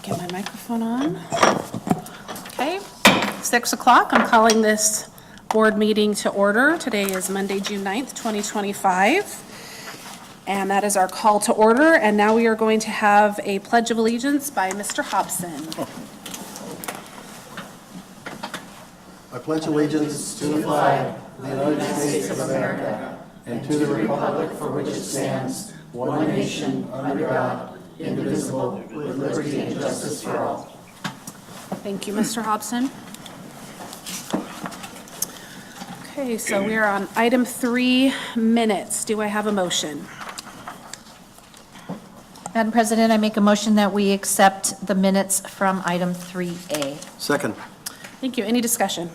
Get my microphone on. Okay, 6 o'clock. I'm calling this board meeting to order. Today is Monday, June 9th, 2025. And that is our call to order. And now we are going to have a Pledge of Allegiance by Mr. Hobson. I pledge allegiance to the flag of the United States of America and to the republic for which it stands, one nation, under God, indivisible, with liberty and justice for all. Thank you, Mr. Hobson. Okay, so we are on item 3, minutes. Do I have a motion? Madam President, I make a motion that we accept the minutes from item 3A. Second. Thank you. Any discussion?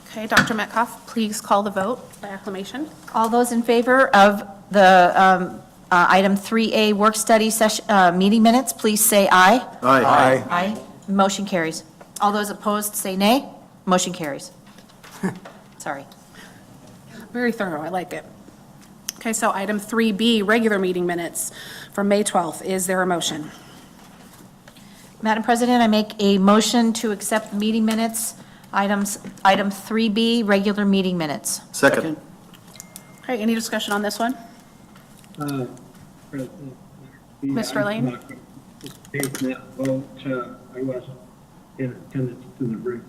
Okay, Dr. Metcalf, please call the vote by acclamation. All those in favor of the item 3A work study session, meeting minutes, please say aye. Aye. Aye. Motion carries. All those opposed, say nay. Motion carries. Sorry. Very thorough. I like it. Okay, so item 3B, regular meeting minutes from May 12th. Is there a motion? Madam President, I make a motion to accept meeting minutes, item 3B, regular meeting minutes. Second. Okay, any discussion on this one? Mr. Lane? I wasn't in attendance to the room.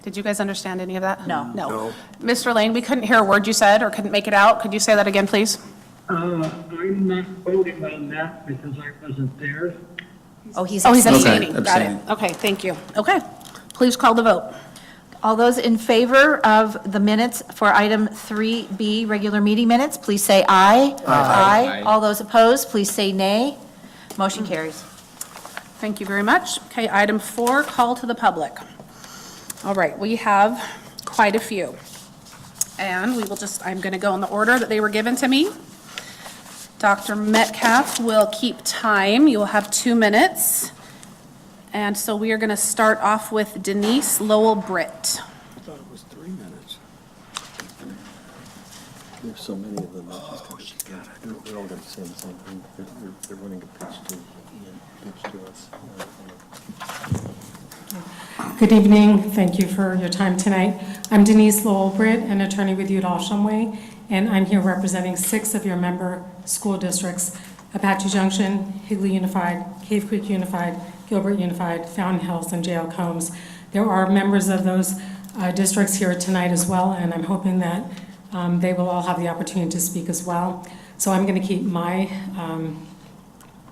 Did you guys understand any of that? No. No. Mr. Lane, we couldn't hear a word you said or couldn't make it out. Could you say that again, please? I'm not voting on that because I wasn't there. Oh, he's Oh, he's abstaining. abstaining. Got it. Okay, thank you. Okay, please call the vote. All those in favor of the minutes for item 3B, regular meeting minutes, please say aye. Aye. All those opposed, please say nay. Motion carries. Thank you very much. Okay, item 4, call to the public. All right, we have quite a few. And we will just, I'm going to go in the order that they were given to me. Dr. Metcalf will keep time. You will have 2 minutes. And so we are going to start off with Denise Lowell-Britt. I thought it was 3 minutes. There's so many of them. They're all going to say the same thing. They're running a pitch to Ian, pitch to us. Good evening. Thank you for your time tonight. I'm Denise Lowell-Britt, an attorney with Udall Shumway, and I'm here representing 6 of your member school districts: Apache Junction, Higley Unified, Cave Creek Unified, Gilbert Unified, Fountain Hills, and J.L. Combs. There are members of those districts here tonight as well, and I'm hoping that they will all have the opportunity to speak as well. So I'm going to keep my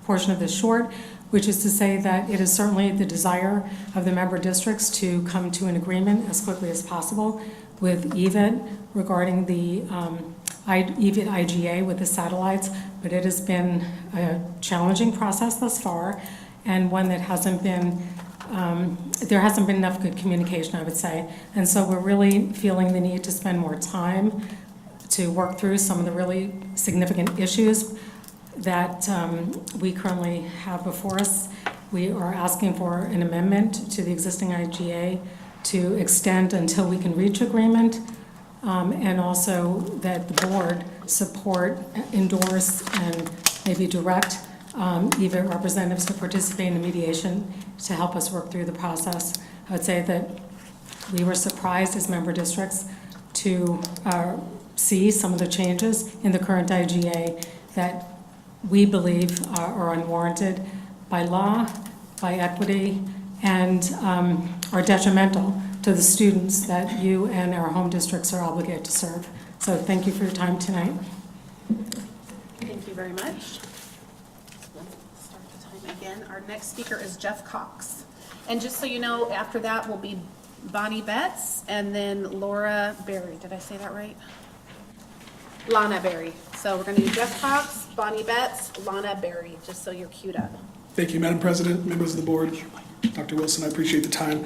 portion of this short, which is to say that it is certainly the desire of the member districts to come to an agreement as quickly as possible with EVIT regarding the EVIT IGA with the satellites, but it has been a challenging process thus far, and one that hasn't been, there hasn't been enough good communication, I would say. And so we're really feeling the need to spend more time to work through some of the really significant issues that we currently have before us. We are asking for an amendment to the existing IGA to extend until we can reach agreement, and also that the board support, endorse, and maybe direct EVIT representatives to participate in the mediation to help us work through the process. I would say that we were surprised as member districts to see some of the changes in the current IGA that we believe are unwarranted by law, by equity, and are detrimental to the students that you and our home districts are obligated to serve. So thank you for your time tonight. Thank you very much. Start the time again. Our next speaker is Jeff Cox. And just so you know, after that will be Bonnie Betts and then Laura Berry. Did I say that right? Lana Berry. So we're going to do Jeff Cox, Bonnie Betts, Lana Berry, just so you're queued up. Thank you, Madam President, members of the board, Dr. Wilson, I appreciate the time.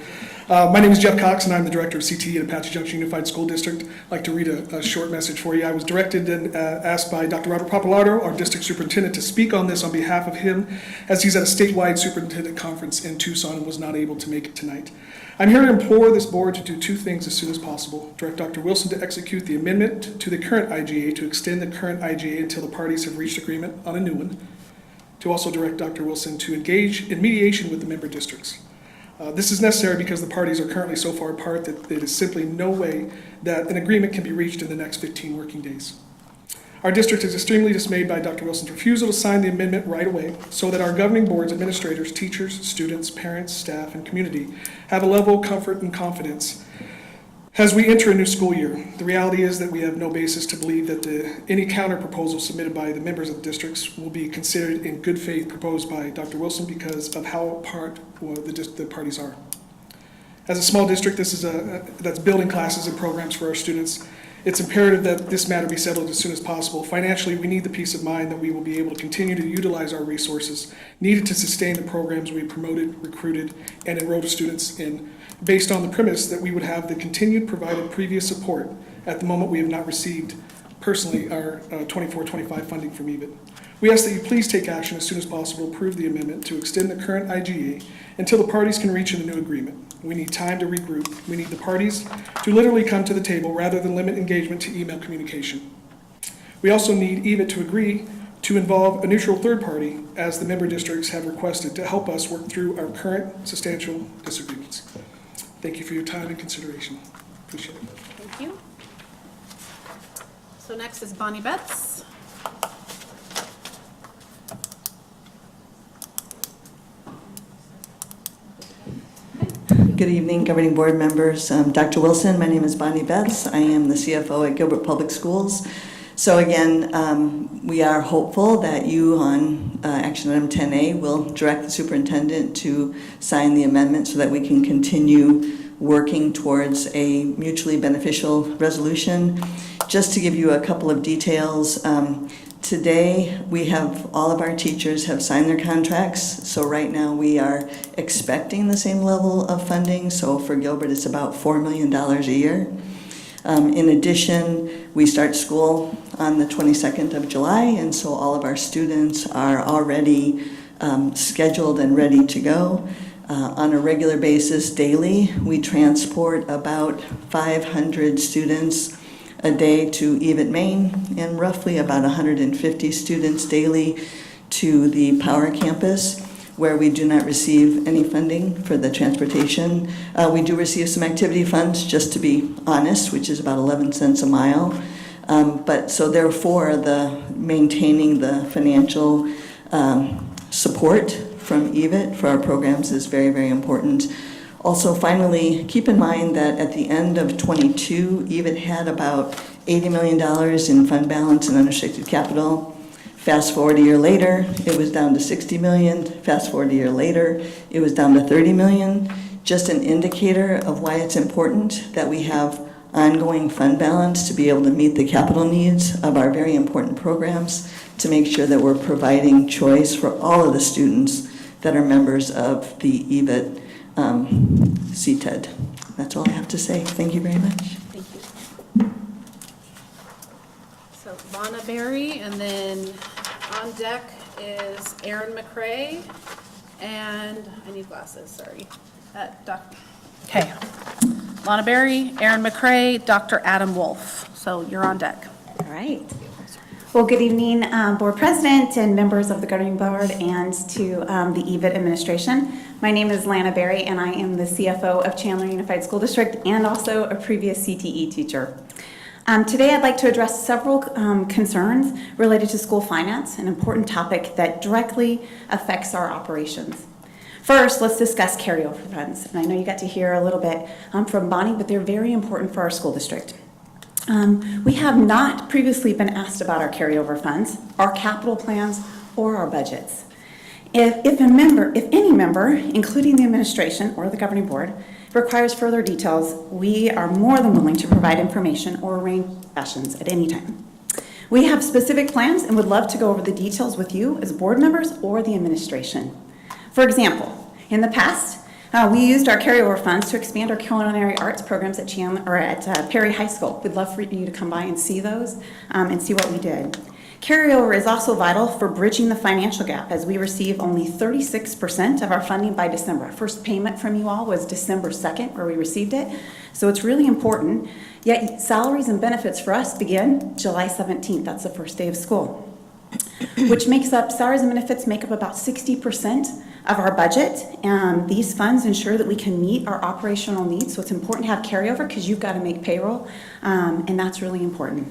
My name is Jeff Cox, and I'm the Director of CTE at Apache Junction Unified School District. I'd like to read a short message for you. I was directed and asked by Dr. Robert Papalardo, our district superintendent, to speak on this on behalf of him, as he's at a statewide superintendent conference in Tucson and was not able to make it tonight. I'm here to implore this board to do two things as soon as possible. Direct Dr. Wilson to execute the amendment to the current IGA to extend the current IGA until the parties have reached agreement on a new one. To also direct Dr. Wilson to engage in mediation with the member districts. This is necessary because the parties are currently so far apart that there is simply no way that an agreement can be reached in the next 15 working days. Our district is extremely dismayed by Dr. Wilson's refusal to sign the amendment right away so that our governing boards, administrators, teachers, students, parents, staff, and community have a level of comfort and confidence as we enter a new school year. The reality is that we have no basis to believe that any counter proposal submitted by the members of the districts will be considered in good faith proposed by Dr. Wilson because of how apart the parties are. As a small district, that's building classes and programs for our students. It's imperative that this matter be settled as soon as possible. Financially, we need the peace of mind that we will be able to continue to utilize our resources needed to sustain the programs we promoted, recruited, and enrolled students in, based on the premise that we would have the continued provided previous support. At the moment, we have not received personally our 24-25 funding from EVIT. We ask that you please take action as soon as possible, approve the amendment to extend the current IGA until the parties can reach a new agreement. We need time to regroup. We need the parties to literally come to the table rather than limit engagement to email communication. We also need EVIT to agree to involve a neutral third party, as the member districts have requested, to help us work through our current substantial disagreements. Thank you for your time and consideration. Appreciate it. Thank you. So next is Bonnie Betts. Good evening, governing board members. Dr. Wilson, my name is Bonnie Betts. I am the CFO at Gilbert Public Schools. So again, we are hopeful that you on action item 10A will direct the superintendent to sign the amendment so that we can continue working towards a mutually beneficial resolution. Just to give you a couple of details, today we have all of our teachers have signed their contracts. So right now we are expecting the same level of funding. So for Gilbert, it's about $4 million a year. In addition, we start school on the 22nd of July, and so all of our students are already scheduled and ready to go. On a regular basis, daily, we transport about 500 students a day to EVIT Maine and roughly about 150 students daily to the Power Campus, where we do not receive any funding for the transportation. We do receive some activity funds, just to be honest, which is about 11 cents a mile. But so therefore, maintaining the financial support from EVIT for our programs is very, very important. Also, finally, keep in mind that at the end of 22, EVIT had about $80 million in fund balance and unrestricted capital. Fast forward a year later, it was down to 60 million. Fast forward a year later, it was down to 30 million. Just an indicator of why it's important that we have ongoing fund balance to be able to meet the capital needs of our very important programs, to make sure that we're providing choice for all of the students that are members of the EVIT CTED. That's all I have to say. Thank you very much. Thank you. So Lana Berry, and then on deck is Aaron McCray, and I need glasses, sorry. Okay. Lana Berry, Aaron McCray, Dr. Adam Wolf. So you're on deck. All right. Well, good evening, Board President and members of the Governing Board and to the EVIT administration. My name is Lana Berry, and I am the CFO of Chandler Unified School District and also a previous CTE teacher. Today, I'd like to address several concerns related to school finance, an important topic that directly affects our operations. First, let's discuss carryover funds. And I know you got to hear a little bit from Bonnie, but they're very important for our school district. We have not previously been asked about our carryover funds, our capital plans, or our budgets. If any member, including the administration or the governing board, requires further details, we are more than willing to provide information or arrange sessions at any time. We have specific plans and would love to go over the details with you as board members or the administration. For example, in the past, we used our carryover funds to expand our culinary arts programs at Perry High School. We'd love for you to come by and see those and see what we did. Carryover is also vital for bridging the financial gap, as we receive only 36% of our funding by December. Our first payment from you all was December 2nd, where we received it. So it's really important. Yet salaries and benefits for us begin July 17th. That's the first day of school, which makes up, salaries and benefits make up about 60% of our budget. These funds ensure that we can meet our operational needs. So it's important to have carryover because you've got to make payroll, and that's really important.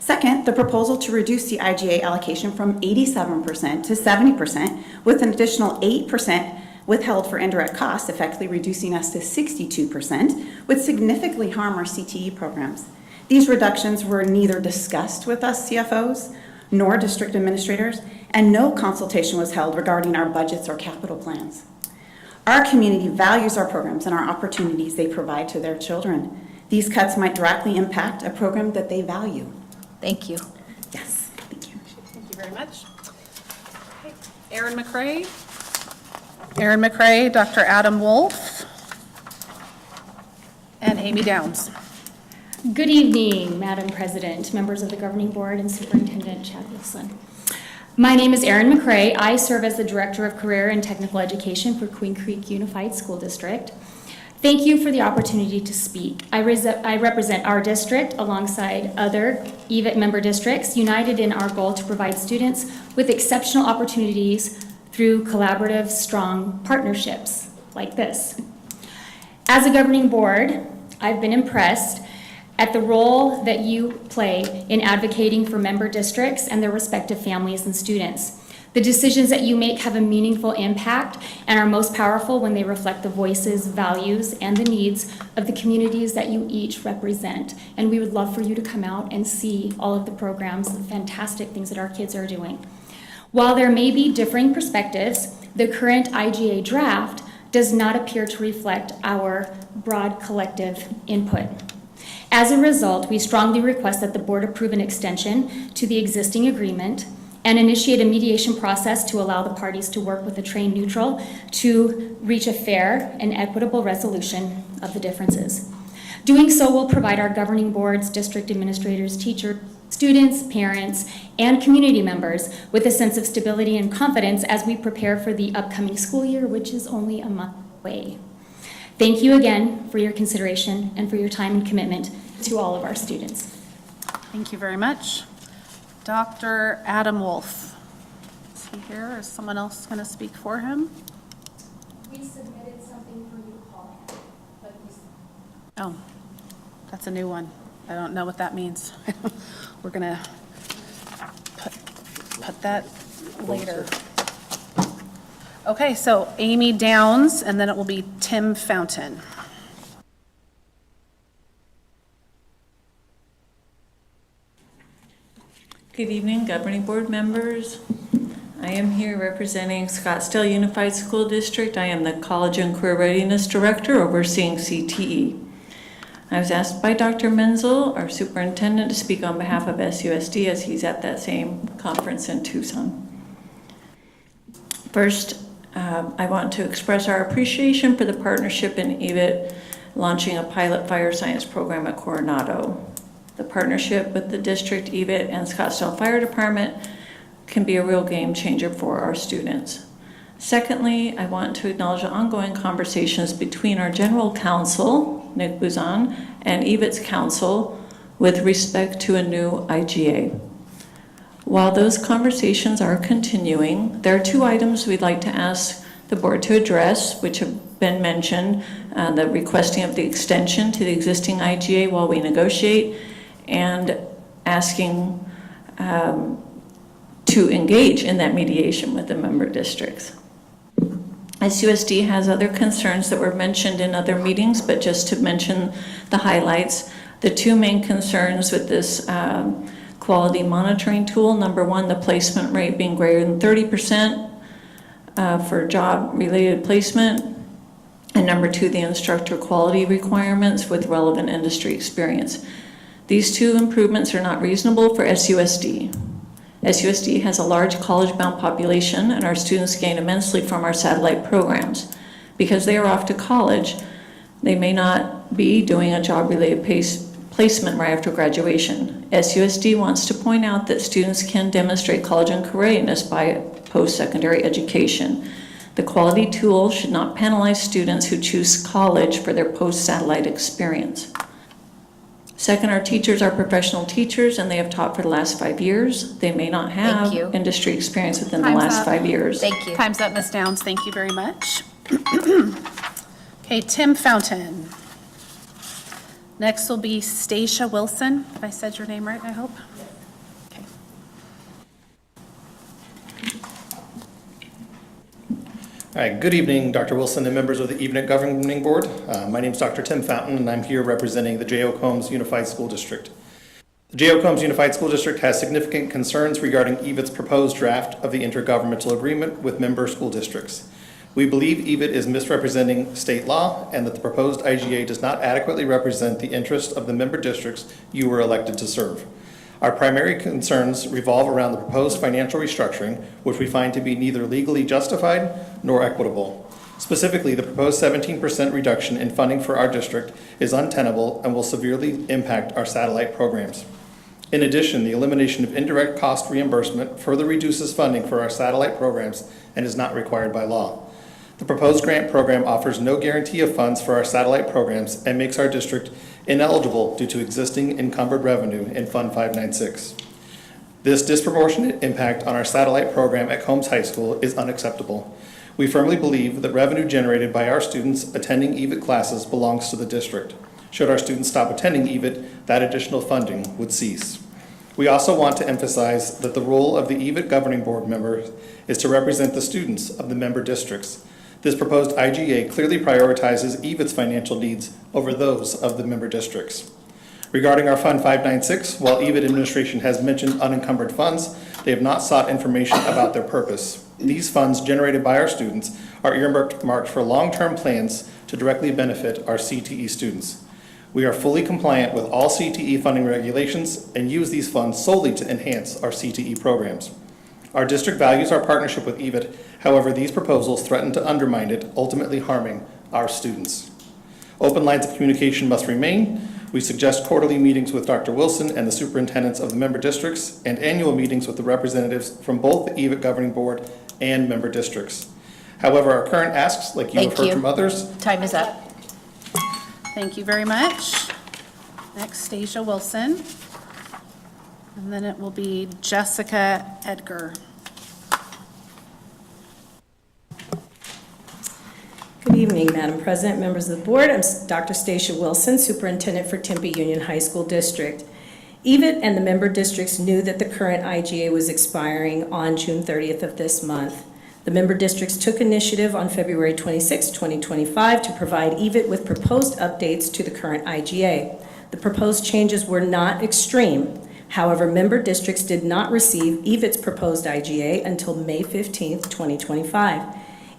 Second, the proposal to reduce the IGA allocation from 87% to 70% with an additional 8% withheld for indirect costs, effectively reducing us to 62%, would significantly harm our CTE programs. These reductions were neither discussed with us CFOs nor district administrators, and no consultation was held regarding our budgets or capital plans. Our community values our programs and our opportunities they provide to their children. These cuts might directly impact a program that they value. Thank you. Yes, thank you. Thank you very much. Okay, Erin McCray. Erin McCray, Dr. Adam Wolf, and Amy Downs. Good evening, Madam President, members of the Governing Board, and Superintendent Chad Wilson. My name is Erin McCray. I serve as the Director of Career and Technical Education for Queen Creek Unified School District. Thank you for the opportunity to speak. I represent our district alongside other EVIT member districts, united in our goal to provide students with exceptional opportunities through collaborative, strong partnerships like this. As a governing board, I've been impressed at the role that you play in advocating for member districts and their respective families and students. The decisions that you make have a meaningful impact and are most powerful when they reflect the voices, values, and the needs of the communities that you each represent. And we would love for you to come out and see all of the programs, the fantastic things that our kids are doing. While there may be differing perspectives, the current IGA draft does not appear to reflect our broad collective input. As a result, we strongly request that the board approve an extension to the existing agreement and initiate a mediation process to allow the parties to work with a trained neutral to reach a fair and equitable resolution of the differences. Doing so will provide our governing boards, district administrators, teachers, students, parents, and community members with a sense of stability and confidence as we prepare for the upcoming school year, which is only a month away. Thank you again for your consideration and for your time and commitment to all of our students. Thank you very much. Dr. Adam Wolf. Is he here? Is someone else going to speak for him? We submitted something for you to call him, but Oh, that's a new one. I don't know what that means. We're going to put that later. Okay, so Amy Downs, and then it will be Tim Fountain. Good evening, governing board members. I am here representing Scottsdale Unified School District. I am the College and Career Readiness Director overseeing CTE. I was asked by Dr. Menzel, our superintendent, to speak on behalf of SUSD as he's at that same conference in Tucson. First, I want to express our appreciation for the partnership in EVIT launching a pilot fire science program at Coronado. The partnership with the district, EVIT, and Scottsdale Fire Department can be a real game changer for our students. Secondly, I want to acknowledge the ongoing conversations between our general counsel, Nick Buzan, and EVIT's counsel with respect to a new IGA. While those conversations are continuing, there are two items we'd like to ask the board to address, which have been mentioned, the requesting of the extension to the existing IGA while we negotiate, and asking to engage in that mediation with the member districts. SUSD has other concerns that were mentioned in other meetings, but just to mention the highlights, the two main concerns with this quality monitoring tool, number one, the placement rate being greater than 30% for job-related placement, and number two, the instructor quality requirements with relevant industry experience. These two improvements are not reasonable for SUSD. SUSD has a large college-bound population, and our students gain immensely from our satellite programs. Because they are off to college, they may not be doing a job-related placement right after graduation. SUSD wants to point out that students can demonstrate college and career readiness by post-secondary education. The quality tool should not penalize students who choose college for their post-satellite experience. Second, our teachers are professional teachers and they have taught for the last 5 years. They may not have Thank you. industry experience within the Time's last up. 5 years. Thank you. Time's up, Ms. Downs. Thank you very much. Okay, Tim Fountain. Next will be Stacia Wilson. If I said your name right, I hope. Okay. All right, good evening, Dr. Wilson and members of the EVIT Governing Board. My name is Dr. Tim Fountain, and I'm here representing the J.O. Combs Unified School District. The J.O. Combs Unified School District has significant concerns regarding EVIT's proposed draft of the intergovernmental agreement with member school districts. We believe EVIT is misrepresenting state law and that the proposed IGA does not adequately represent the interests of the member districts you were elected to serve. Our primary concerns revolve around the proposed financial restructuring, which we find to be neither legally justified nor equitable. Specifically, the proposed 17% reduction in funding for our district is untenable and will severely impact our satellite programs. In addition, the elimination of indirect cost reimbursement further reduces funding for our satellite programs and is not required by law. The proposed grant program offers no guarantee of funds for our satellite programs and makes our district ineligible due to existing encumbered revenue in Fund 596. This disproportionate impact on our satellite program at Combs High School is unacceptable. We firmly believe that revenue generated by our students attending EVIT classes belongs to the district. Should our students stop attending EVIT, that additional funding would cease. We also want to emphasize that the role of the EVIT Governing Board members is to represent the students of the member districts. This proposed IGA clearly prioritizes EVIT's financial needs over those of the member districts. Regarding our Fund 596, while EVIT administration has mentioned unencumbered funds, they have not sought information about their purpose. These funds generated by our students are earmarked for long-term plans to directly benefit our CTE students. We are fully compliant with all CTE funding regulations and use these funds solely to enhance our CTE programs. Our district values our partnership with EVIT. However, these proposals threaten to undermine it, ultimately harming our students. Open lines of communication must remain. We suggest quarterly meetings with Dr. Wilson and the superintendents of the member districts and annual meetings with the representatives from both the EVIT Governing Board and member districts. However, our current asks, like you have heard from others. Time is up. Thank you very much. Next, Stacia Wilson. And then it will be Jessica Edgar. Good evening, Madam President, members of the board. I'm Dr. Stacia Wilson, Superintendent for Tempe Union High School District. EVIT and the member districts knew that the current IGA was expiring on June 30th of this month. The member districts took initiative on February 26, 2025 to provide EVIT with proposed updates to the current IGA. The proposed changes were not extreme. However, member districts did not receive EVIT's proposed IGA until May 15, 2025.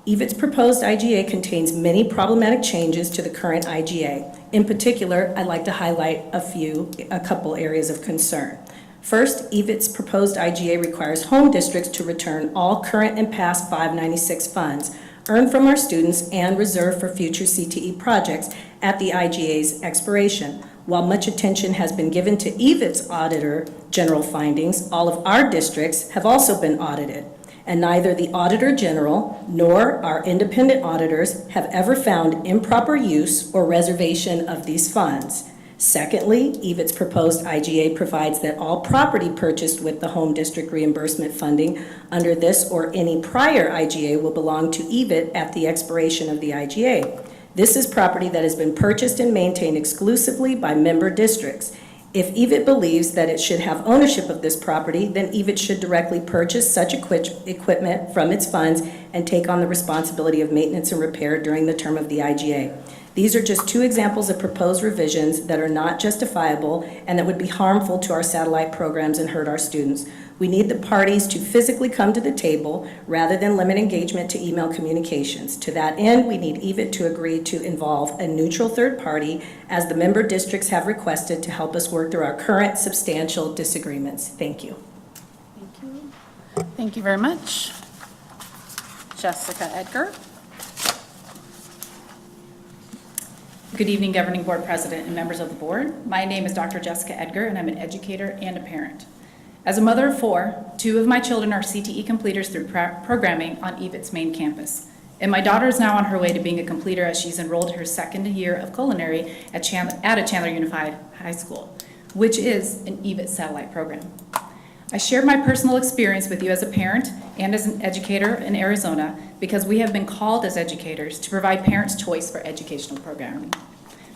EVIT's proposed IGA contains many problematic changes to the current IGA. In particular, I'd like to highlight a couple areas of concern. First, EVIT's proposed IGA requires home districts to return all current and past 596 funds earned from our students and reserved for future CTE projects at the IGA's expiration. While much attention has been given to EVIT's auditor general findings, all of our districts have also been audited, and neither the Auditor General nor our independent auditors have ever found improper use or reservation of these funds. Secondly, EVIT's proposed IGA provides that all property purchased with the home district reimbursement funding under this or any prior IGA will belong to EVIT at the expiration of the IGA. This is property that has been purchased and maintained exclusively by member districts. If EVIT believes that it should have ownership of this property, then EVIT should directly purchase such equipment from its funds and take on the responsibility of maintenance and repair during the term of the IGA. These are just two examples of proposed revisions that are not justifiable and that would be harmful to our satellite programs and hurt our students. We need the parties to physically come to the table rather than limit engagement to email communications. To that end, we need EVIT to agree to involve a neutral third party, as the member districts have requested, to help us work through our current substantial disagreements. Thank you. Thank you. Thank you very much. Jessica Edgar. Good evening, Governing Board President and members of the board. My name is Dr. Jessica Edgar, and I'm an educator and a parent. As a mother of 4, 2 of my children are CTE completers through programming on EVIT's main campus. And my daughter is now on her way to being a completer as she's enrolled in her 2nd year of culinary at a Chandler Unified High School, which is an EVIT satellite program. I share my personal experience with you as a parent and as an educator in Arizona because we have been called as educators to provide parents choice for educational programming.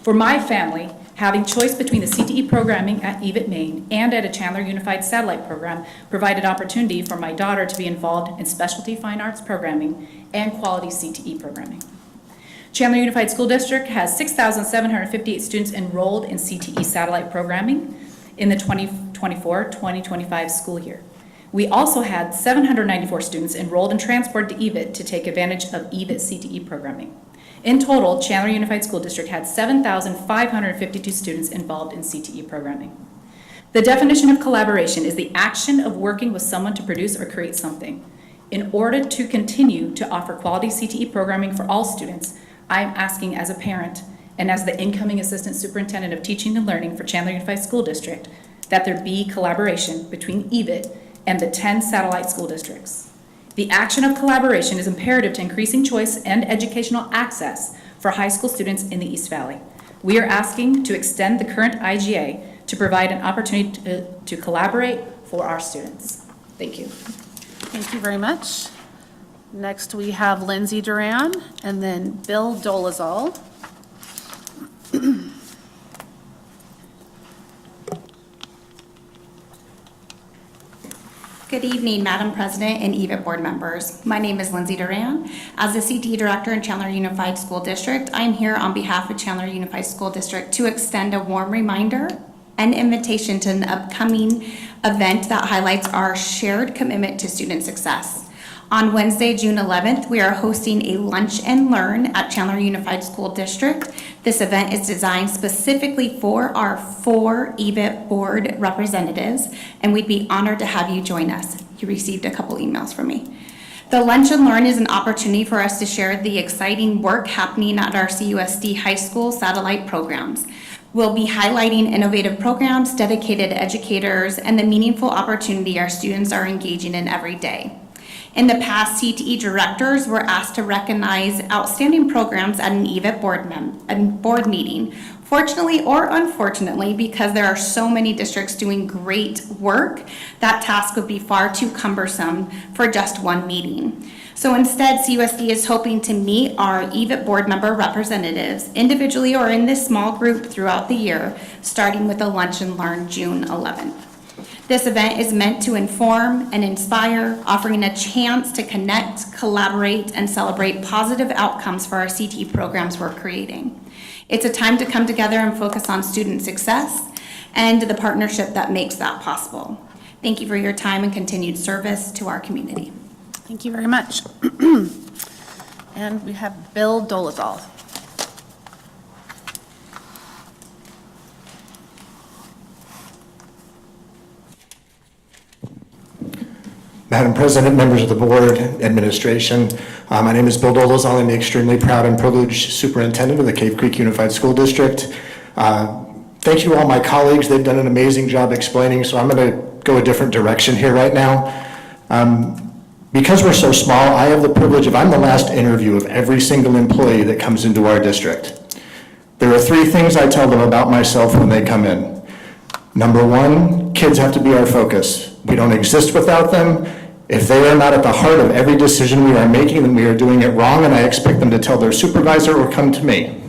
For my family, having choice between the CTE programming at EVIT Maine and at a Chandler Unified Satellite program provided opportunity for my daughter to be involved in specialty fine arts programming and quality CTE programming. Chandler Unified School District has 6,758 students enrolled in CTE satellite programming in the 2024-2025 school year. We also had 794 students enrolled and transported to EVIT to take advantage of EVIT CTE programming. In total, Chandler Unified School District had 7,552 students involved in CTE programming. The definition of collaboration is the action of working with someone to produce or create something. In order to continue to offer quality CTE programming for all students, I'm asking as a parent and as the incoming Assistant Superintendent of Teaching and Learning for Chandler Unified School District that there be collaboration between EVIT and the 10 satellite school districts. The action of collaboration is imperative to increasing choice and educational access for high school students in the East Valley. We are asking to extend the current IGA to provide an opportunity to collaborate for our students. Thank you. Thank you very much. Next, we have Lindsay Duran and then Bill Dolezal. Good evening, Madam President and EVIT board members. My name is Lindsay Duran. As the CTE Director in Chandler Unified School District, I'm here on behalf of Chandler Unified School District to extend a warm reminder and invitation to an upcoming event that highlights our shared commitment to student success. On Wednesday, June 11th, we are hosting a lunch and learn at Chandler Unified School District. This event is designed specifically for our 4 EVIT board representatives, and we'd be honored to have you join us. You received a couple emails from me. The lunch and learn is an opportunity for us to share the exciting work happening at our CUSD high school satellite programs. We'll be highlighting innovative programs, dedicated educators, and the meaningful opportunity our students are engaging in every day. In the past, CTE directors were asked to recognize outstanding programs at an EVIT board meeting. Fortunately or unfortunately, because there are so many districts doing great work, that task would be far too cumbersome for just one meeting. So instead, CUSD is hoping to meet our EVIT board member representatives individually or in this small group throughout the year, starting with a lunch and learn June 11th. This event is meant to inform and inspire, offering a chance to connect, collaborate, and celebrate positive outcomes for our CTE programs we're creating. It's a time to come together and focus on student success and the partnership that makes that possible. Thank you for your time and continued service to our community. Thank you very much. And we have Bill Dolezal. Madam President, members of the board, administration, my name is Bill Dolezal. I'm the extremely proud and privileged superintendent of the Cave Creek Unified School District. Thank you to all my colleagues. They've done an amazing job explaining, so I'm going to go a different direction here right now. Because we're so small, I have the privilege of, I'm the last interview of every single employee that comes into our district. There are 3 things I tell them about myself when they come in. Number 1, kids have to be our focus. We don't exist without them. If they are not at the heart of every decision we are making, then we are doing it wrong, and I expect them to tell their supervisor or come to me.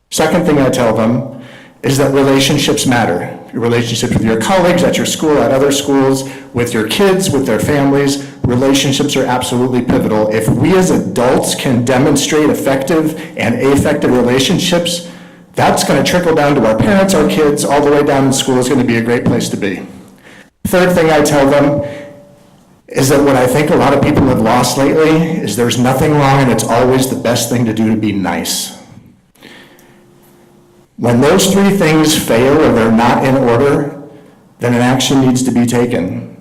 Second thing I tell them is that relationships matter. Your relationships with your colleagues at your school, at other schools, with your kids, with their families, relationships are absolutely pivotal. If we as adults can demonstrate effective and affective relationships, that's going to trickle down to our parents, our kids, all the way down in school is going to be a great place to be. Third thing I tell them is that what I think a lot of people have lost lately is there's nothing wrong and it's always the best thing to do to be nice. When those 3 things fail or they're not in order, then an action needs to be taken.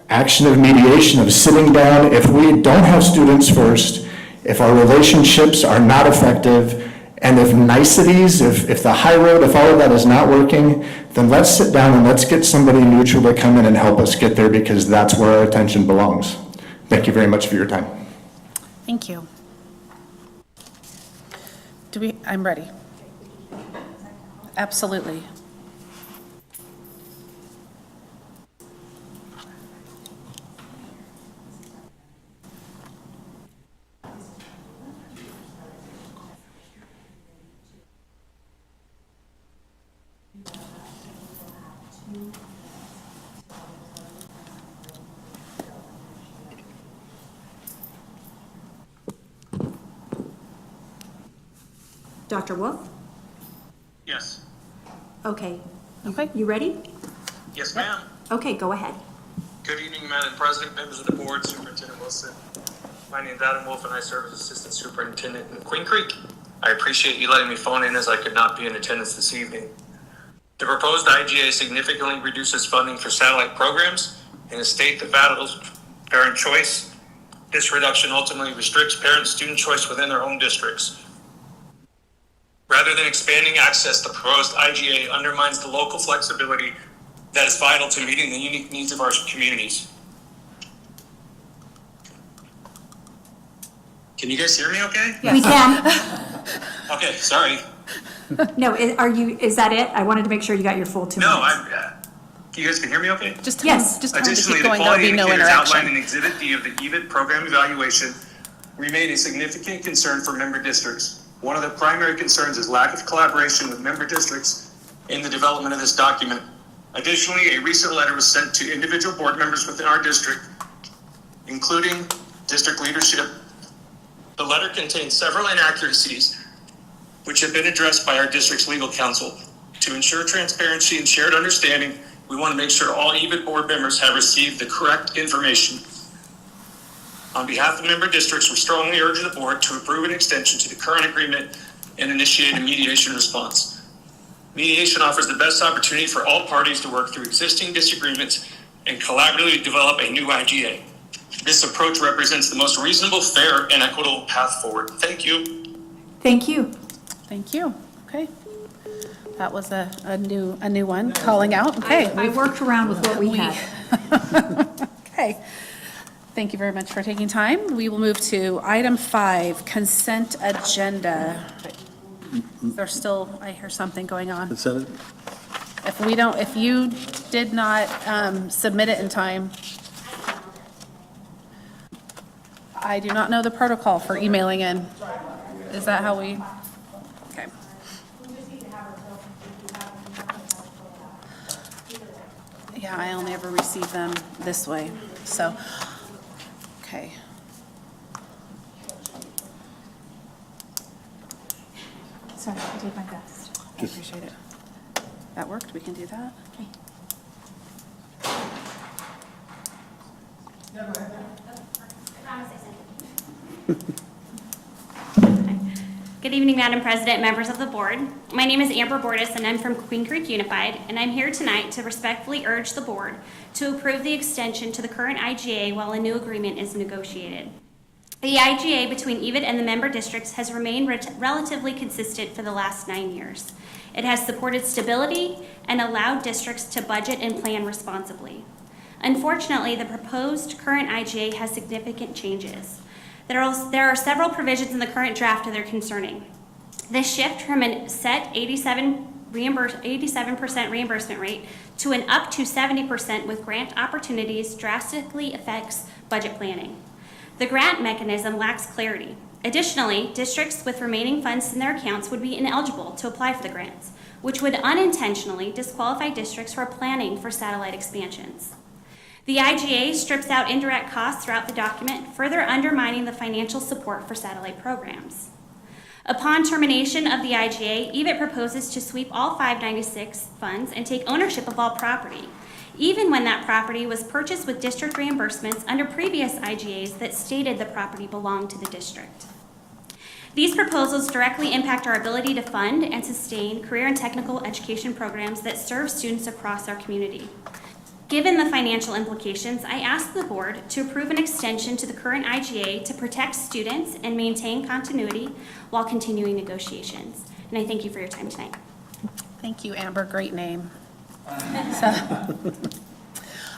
action of mediation, of sitting down. If we don't have students first, if our relationships are not effective, and if niceties, if the high road, if all of that is not working, then let's sit down and let's get somebody neutral to come in and help us get there, because that's where our attention belongs. Thank you very much for your time. Thank you. I'm ready. Absolutely. Dr. Wolf? Yes. Okay. Okay. You ready? Yes, ma'am. Okay, go ahead. Good evening, Madam President, members of the board, Superintendent Wilson. My name is Adam Wolf, and I serve as Assistant Superintendent in Queen Creek. I appreciate you letting me phone in, as I could not be in attendance this evening. The proposed IGA significantly reduces funding for satellite programs in a state that battles parent choice. This reduction ultimately restricts parent-student choice within their own districts. Rather than expanding access, the proposed IGA undermines the local flexibility that is vital to meeting the unique needs of our communities. Can you guys hear me okay? We can. Okay, sorry. No, is that it? I wanted to make sure you got your full 2 minutes. You guys can hear me okay? Just tell them to Additionally, keep the going, there'll quality be no indicators outlined interaction. in Exhibit D of the EVIT program evaluation remain a significant concern for member districts. One of the primary concerns is lack of collaboration with member districts in the development of this document. Additionally, a recent letter was sent to individual board members within our district, including district leadership. The letter contains several inaccuracies which have been addressed by our district's legal counsel. To ensure transparency and shared understanding, we want to make sure all EVIT board members have received the correct information. On behalf of member districts, we strongly urge the board to approve an extension to the current agreement and initiate a mediation response. Mediation offers the best opportunity for all parties to work through existing disagreements and collaboratively develop a new IGA. This approach represents the most reasonable, fair, and equitable path forward. Thank you. Thank you. Thank you. Okay. That was a new one, calling out. Okay. I worked around with what we had. Okay. Thank you very much for taking time. We will move to item 5, consent agenda. There's still, I hear something going on. If you did not submit it in time, I do not know the protocol for emailing in. Is that how we? Okay. Yeah, I only ever receive them this way, so, okay. Sorry, I did my best. I appreciate it. That worked, we can do that. Okay. Good evening, Madam President, members of the board. My name is Amber Bordas, and I'm from Queen Creek Unified, and I'm here tonight to respectfully urge the board to approve the extension to the current IGA while a new agreement is negotiated. The IGA between EVIT and the member districts has remained relatively consistent for the last 9 years. It has supported stability and allowed districts to budget and plan responsibly. Unfortunately, the proposed current IGA has significant changes. There are several provisions in the current draft that are concerning. This shift from a set 87% reimbursement rate to an up to 70% with grant opportunities drastically affects budget planning. The grant mechanism lacks clarity. Additionally, districts with remaining funds in their accounts would be ineligible to apply for the grants, which would unintentionally disqualify districts who are planning for satellite expansions. The IGA strips out indirect costs throughout the document, further undermining the financial support for satellite programs. Upon termination of the IGA, EVIT proposes to sweep all 596 funds and take ownership of all property, even when that property was purchased with district reimbursements under previous IGAs that stated the property belonged to the district. These proposals directly impact our ability to fund and sustain career and technical education programs that serve students across our community. Given the financial implications, I ask the board to approve an extension to the current IGA to protect students and maintain continuity while continuing negotiations. And I thank you for your time tonight. Thank you, Amber, great name.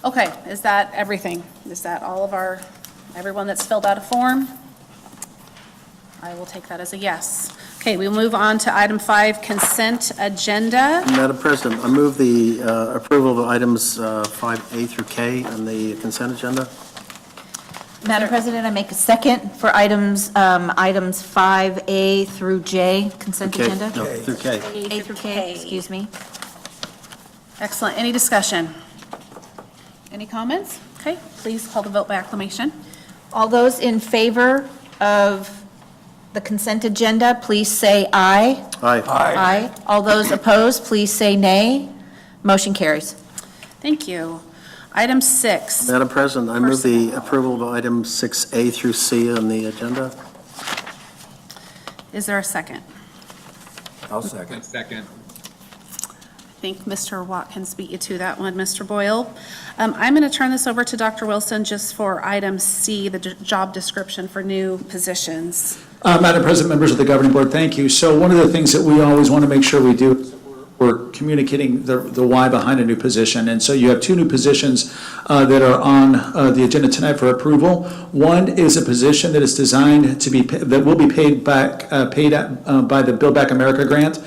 Okay, is that everything? Is that all of everyone that's filled out a form? I will take that as a yes. Okay, we'll move on to item 5, consent agenda. Madam President, I move the approval of items 5A through K on the consent agenda. Madam President, I make a second for items 5A through J, consent Okay, agenda. no, through K. A through K, excuse me. Excellent, any discussion? Any comments? Okay, please call the vote by acclamation. All those in favor of the consent agenda, please say aye. Aye. Aye. All those opposed, please say nay. Motion carries. Thank you. Item 6. Madam President, I move the approval of items 6A through C on the agenda. Is there a second? I'll second. I think Mr. Watkins beat you to that one, Mr. Boyle. I'm going to turn this over to Dr. Wilson just for item C, the job description for new positions. Madam President, members of the Governing Board, thank you. So one of the things that we always want to make sure we do is we're communicating the why behind a new position. And so you have 2 new positions that are on the agenda tonight for approval. One is a position that is designed to be, that will be paid back, by the Build Back America grant.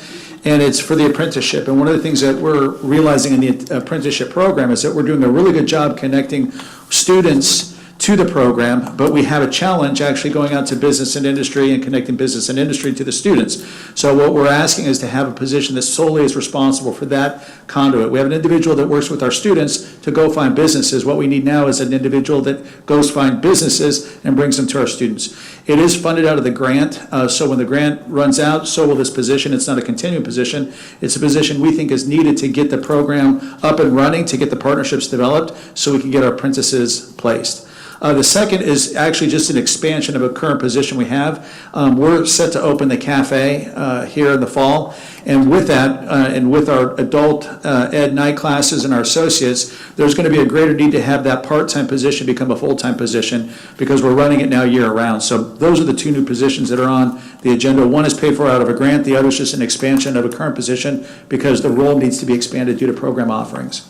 And it's for the apprenticeship. And one of the things that we're realizing in the apprenticeship program is that we're doing a really good job connecting students to the program, but we have a challenge actually going out to business and industry and connecting business and industry to the students. So what we're asking is to have a position that solely is responsible for that conduit. We have an individual that works with our students to go find businesses. What we need now is an individual that goes find businesses and brings them to our students. It is funded out of the grant, so when the grant runs out, so will this position. It's not a continuing position. It's a position we think is needed to get the program up and running, to get the partnerships developed, so we can get our apprentices placed. The second is actually just an expansion of a current position we have. We're set to open the cafe here in the fall, and with that, and with our adult ed night classes and our associates, there's going to be a greater need to have that part-time position become a full-time position because we're running it now year-round. So those are the 2 new positions that are on the agenda. One is paid for out of a grant, the other is just an expansion of a current position because the role needs to be expanded due to program offerings.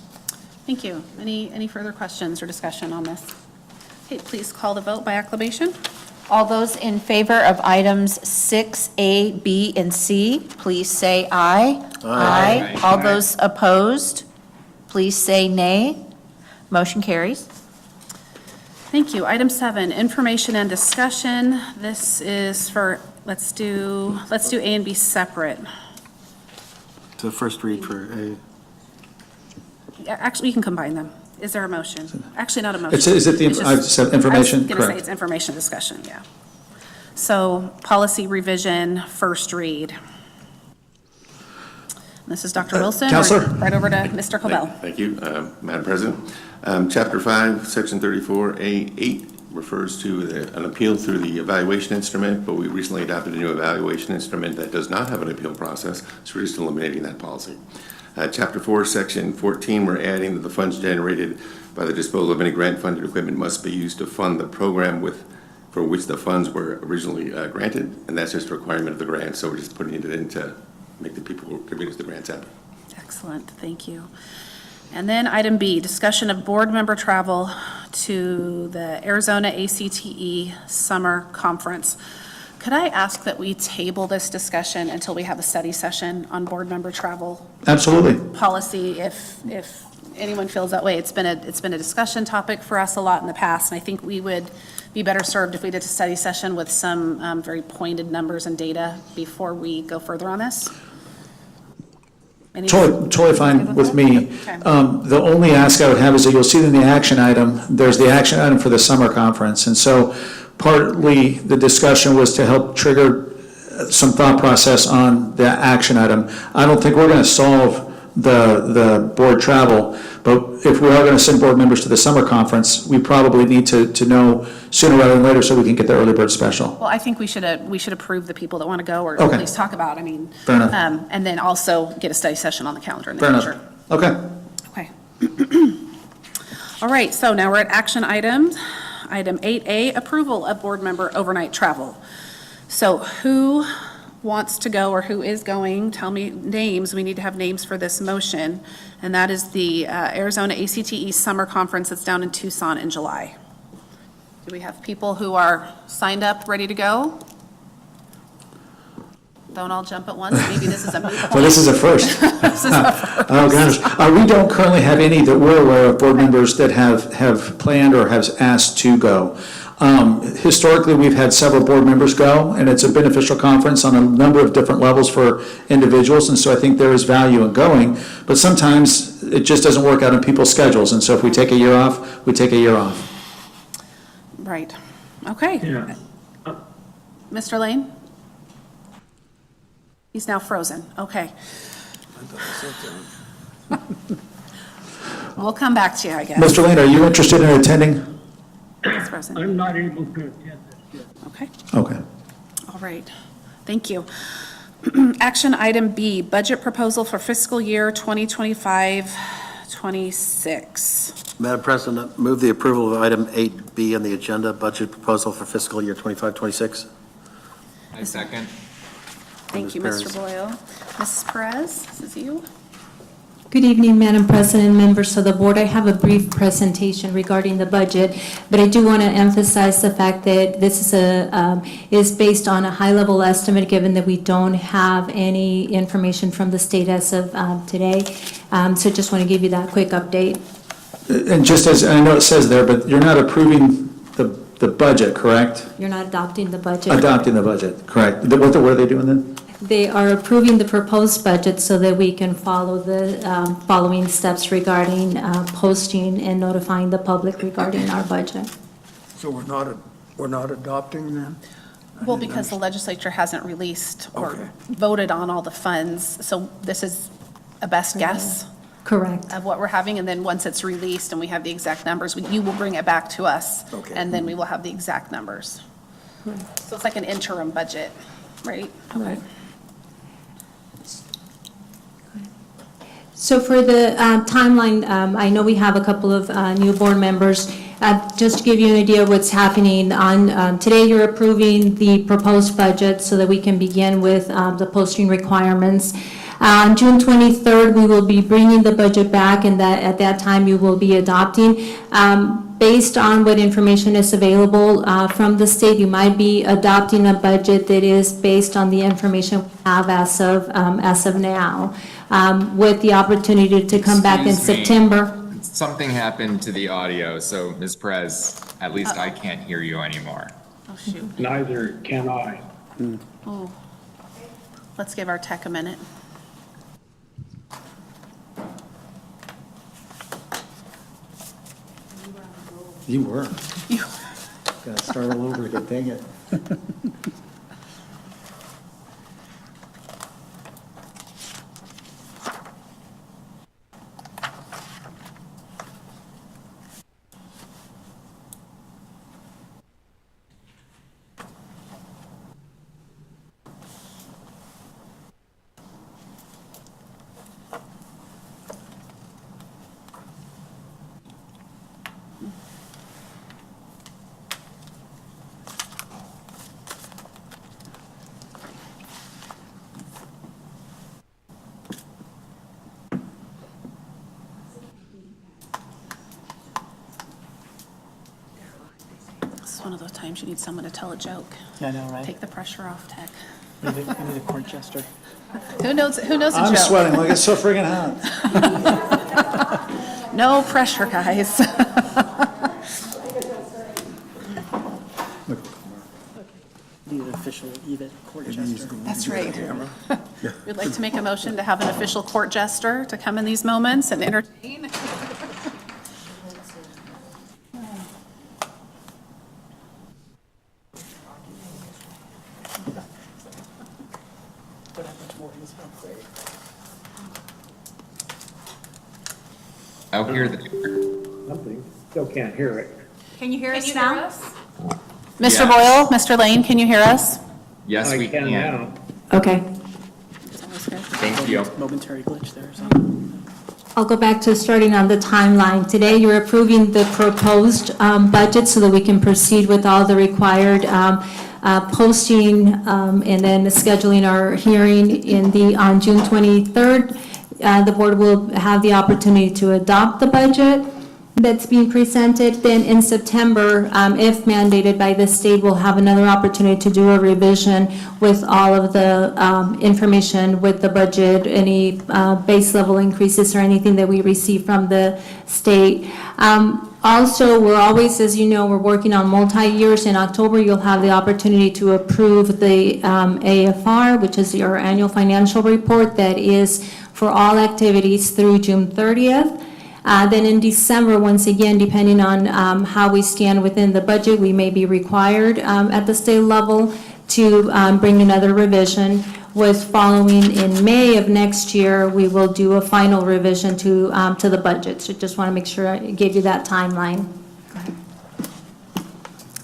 Thank you. Any further questions or discussion on this? Okay, please call the vote by acclamation. All those in favor of items 6A, B, and C, please say aye. Aye. All those opposed, please say nay. Motion carries. Thank you. Item 7, information and discussion. This is for, let's do A and B separate. The first read for A. Yeah, actually, you can combine them. Is there a motion? Actually, not a motion. Is it the, It's just- I've said information? I was going to say Correct. it's information discussion, yeah. So policy revision, first read. This is Dr. Wilson. Counselor? Right over to Mr. Cobell. Thank you, Madam President. Chapter 5, Section 34A8 refers to an appeal through the evaluation instrument, but we recently adopted a new evaluation instrument that does not have an appeal process, so we're just eliminating that policy. Chapter 4, Section 14, we're adding that the funds generated by the disposal of any grant-funded equipment must be used to fund the program for which the funds were originally granted, and that's just a requirement of the grant, so we're just putting it in to make the people who contribute to the grants happy. Excellent, thank you. And then item B, discussion of board member travel to the Arizona ACTE Summer Conference. Could I ask that we table this discussion until we have a study session on board member travel? Absolutely. Policy, if anyone feels that way. It's been a discussion topic for us a lot in the past, and I think we would be better served if we did a study session with some very pointed numbers and data before we go further on this. Totally fine with me. Okay. The only ask I would have is that you'll see in the action item, there's the action item for the summer conference. And so partly the discussion was to help trigger some thought process on the action item. I don't think we're going to solve the board travel, but if we are going to send board members to the summer conference, we probably need to know sooner rather than later so we can get the early bird special. Well, I think we should approve the people that want to go, or Okay. at least talk about, Fair enough. and then also get a study session on the calendar in the Fair future. enough. Okay. Okay. All right, so now we're at action items. Item 8A, approval of board member overnight travel. So who wants to go or who is going? Tell me names. We need to have names for this motion. And that is the Arizona ACTE Summer Conference that's down in Tucson in July. Do we have people who are signed up, ready to go? Don't all jump at once. Maybe this is a moot point. Well, this is a first. This is a first. Oh, gosh. We don't currently have any that we're aware of, board members that have planned or have asked to go. Historically, we've had several board members go, and it's a beneficial conference on a number of different levels for individuals, and so I think there is value in going. But sometimes it just doesn't work out in people's schedules, and so if we take a year off, we take a year off. Right. Okay. Yeah. Mr. Lane? He's now frozen. Okay. We'll come back to you, I guess. Mr. Lane, are you interested in attending? He's frozen. I'm not able to attend this yet. Okay. Okay. All right. Thank you. Action item B, budget proposal for fiscal year 2025-26. Madam President, move the approval of item 8B on the agenda, budget proposal for fiscal year 25-26. I second. Thank you, Ms. Mr. Boyle. Mrs. Perez, this is you. Good evening, Madam President, members of the board. I have a brief presentation regarding the budget, but I do want to emphasize the fact that this is based on a high-level estimate, given that we don't have any information from the state as of today. So just want to give you that quick update. And just as, I know it says there, but you're not approving the budget, correct? You're not adopting the budget. Adopting the budget, correct. What are they doing then? They are approving the proposed budget so that we can follow the following steps regarding posting and notifying the public regarding our budget. So we're not adopting them? Well, because the legislature hasn't released or Okay. voted on all the funds, so this is a best guess Correct. of what we're having, and then once it's released and we have the exact numbers, you will bring it back to us. Okay. And then we will have the exact numbers. So it's like an interim budget, right? Okay. So for the timeline, I know we have a couple of new board members. Just to give you an idea of what's happening on, today you're approving the proposed budget so that we can begin with the posting requirements. On June 23rd, we will be bringing the budget back, and at that time you will be adopting. Based on what information is available from the state, you might be adopting a budget that is based on the information we have as of now, with the opportunity to come back in Excuse me. September. Something happened to the audio, so Ms. Perez, at least I can't hear you anymore. Oh, shoot. Neither can I. Oh. Let's give our tech a minute. You were. You- Gotta start all over again, dang it. This is one of those times you need someone to tell a joke. Yeah, I know, right? Take the pressure off, tech. We need a court jester. Who knows a joke? I'm sweating like it's so friggin' hot. No pressure, guys. Need an official EVIT court jester. That's right. We'd like to make a motion to have an official court jester to come in these moments and entertain. I'll hear the. Something, still can't hear it. Can you hear us now? Mr. Yes. Boyle, Mr. Lane, can you hear us? Yes, we can. now. Okay. Thank you. Momentary glitch there or something. I'll go back to starting on the timeline. Today, you're approving the proposed budget so that we can proceed with all the required posting and then scheduling our hearing on June 23rd. The board will have the opportunity to adopt the budget that's being presented. Then in September, if mandated by the state, we'll have another opportunity to do a revision with all of the information with the budget, any base level increases or anything that we receive from the state. Also, we're always, as you know, we're working on multi-years. In October, you'll have the opportunity to approve the AFR, which is your annual financial report that is for all activities through June 30th. Then in December, once again, depending on how we stand within the budget, we may be required at the state level to bring another revision. With following in May of next year, we will do a final revision to the budget. So just want to make sure I gave you that timeline.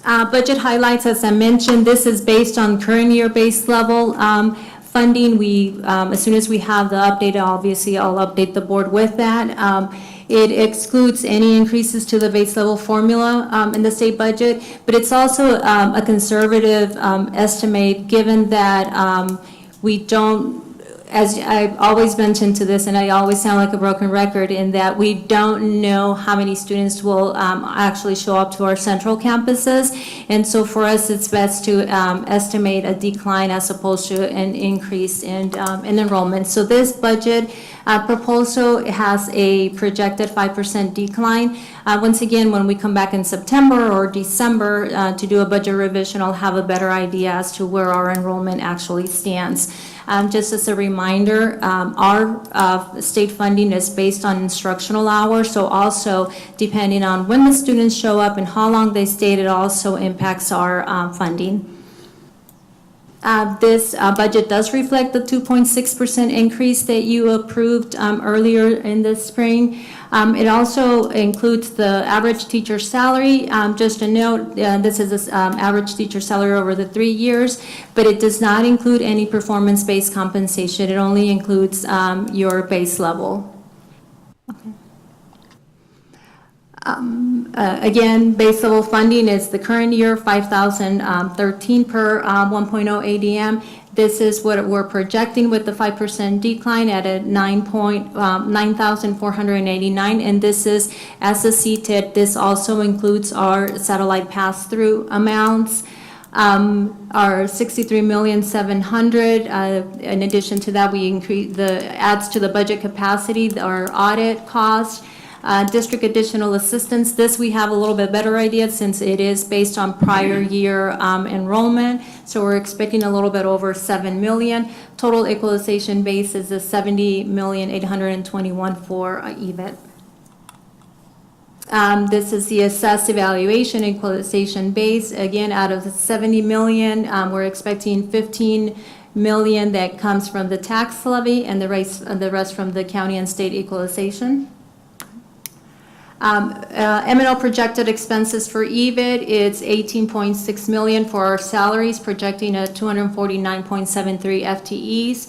Budget highlights, as I mentioned, this is based on current year base level funding. We, as soon as we have the update, obviously I'll update the board with that. It excludes any increases to the base level formula in the state budget, but it's also a conservative estimate given that we don't, as I've always mentioned to this, and I always sound like a broken record, in that we don't know how many students will actually show up to our central campuses. And so for us, it's best to estimate a decline as opposed to an increase in enrollment. So this budget proposal has a projected 5% decline. Once again, when we come back in September or December to do a budget revision, I'll have a better idea as to where our enrollment actually stands. Just as a reminder, our state funding is based on instructional hours, so also depending on when the students show up and how long they stayed, it also impacts our funding. This budget does reflect the 2.6% increase that you approved earlier in the spring. It also includes the average teacher salary. Just a note, this is average teacher salary over the 3 years, but it does not include any performance-based compensation. It only includes your base level. Okay. Again, base level funding is the current year, $5,013 per 1.0 ADM. This is what we're projecting with the 5% decline at a 9,489, and this is as a CTID. This also includes our satellite pass-through amounts. Our $63,700,000. In addition to that, we increase the adds to the budget capacity, our audit cost. District additional assistance, this we have a little bit better idea since it is based on prior year enrollment. So we're expecting a little bit over 7 million. Total equalization base is the 70,821,000 for EVIT. This is the assessed evaluation equalization base. Again, out of the 70 million, we're expecting 15 million that comes from the tax levy and the rest from the county and state equalization. M&O projected expenses for EVIT, it's 18.6 million for our salaries, projecting at 249.73 FTEs.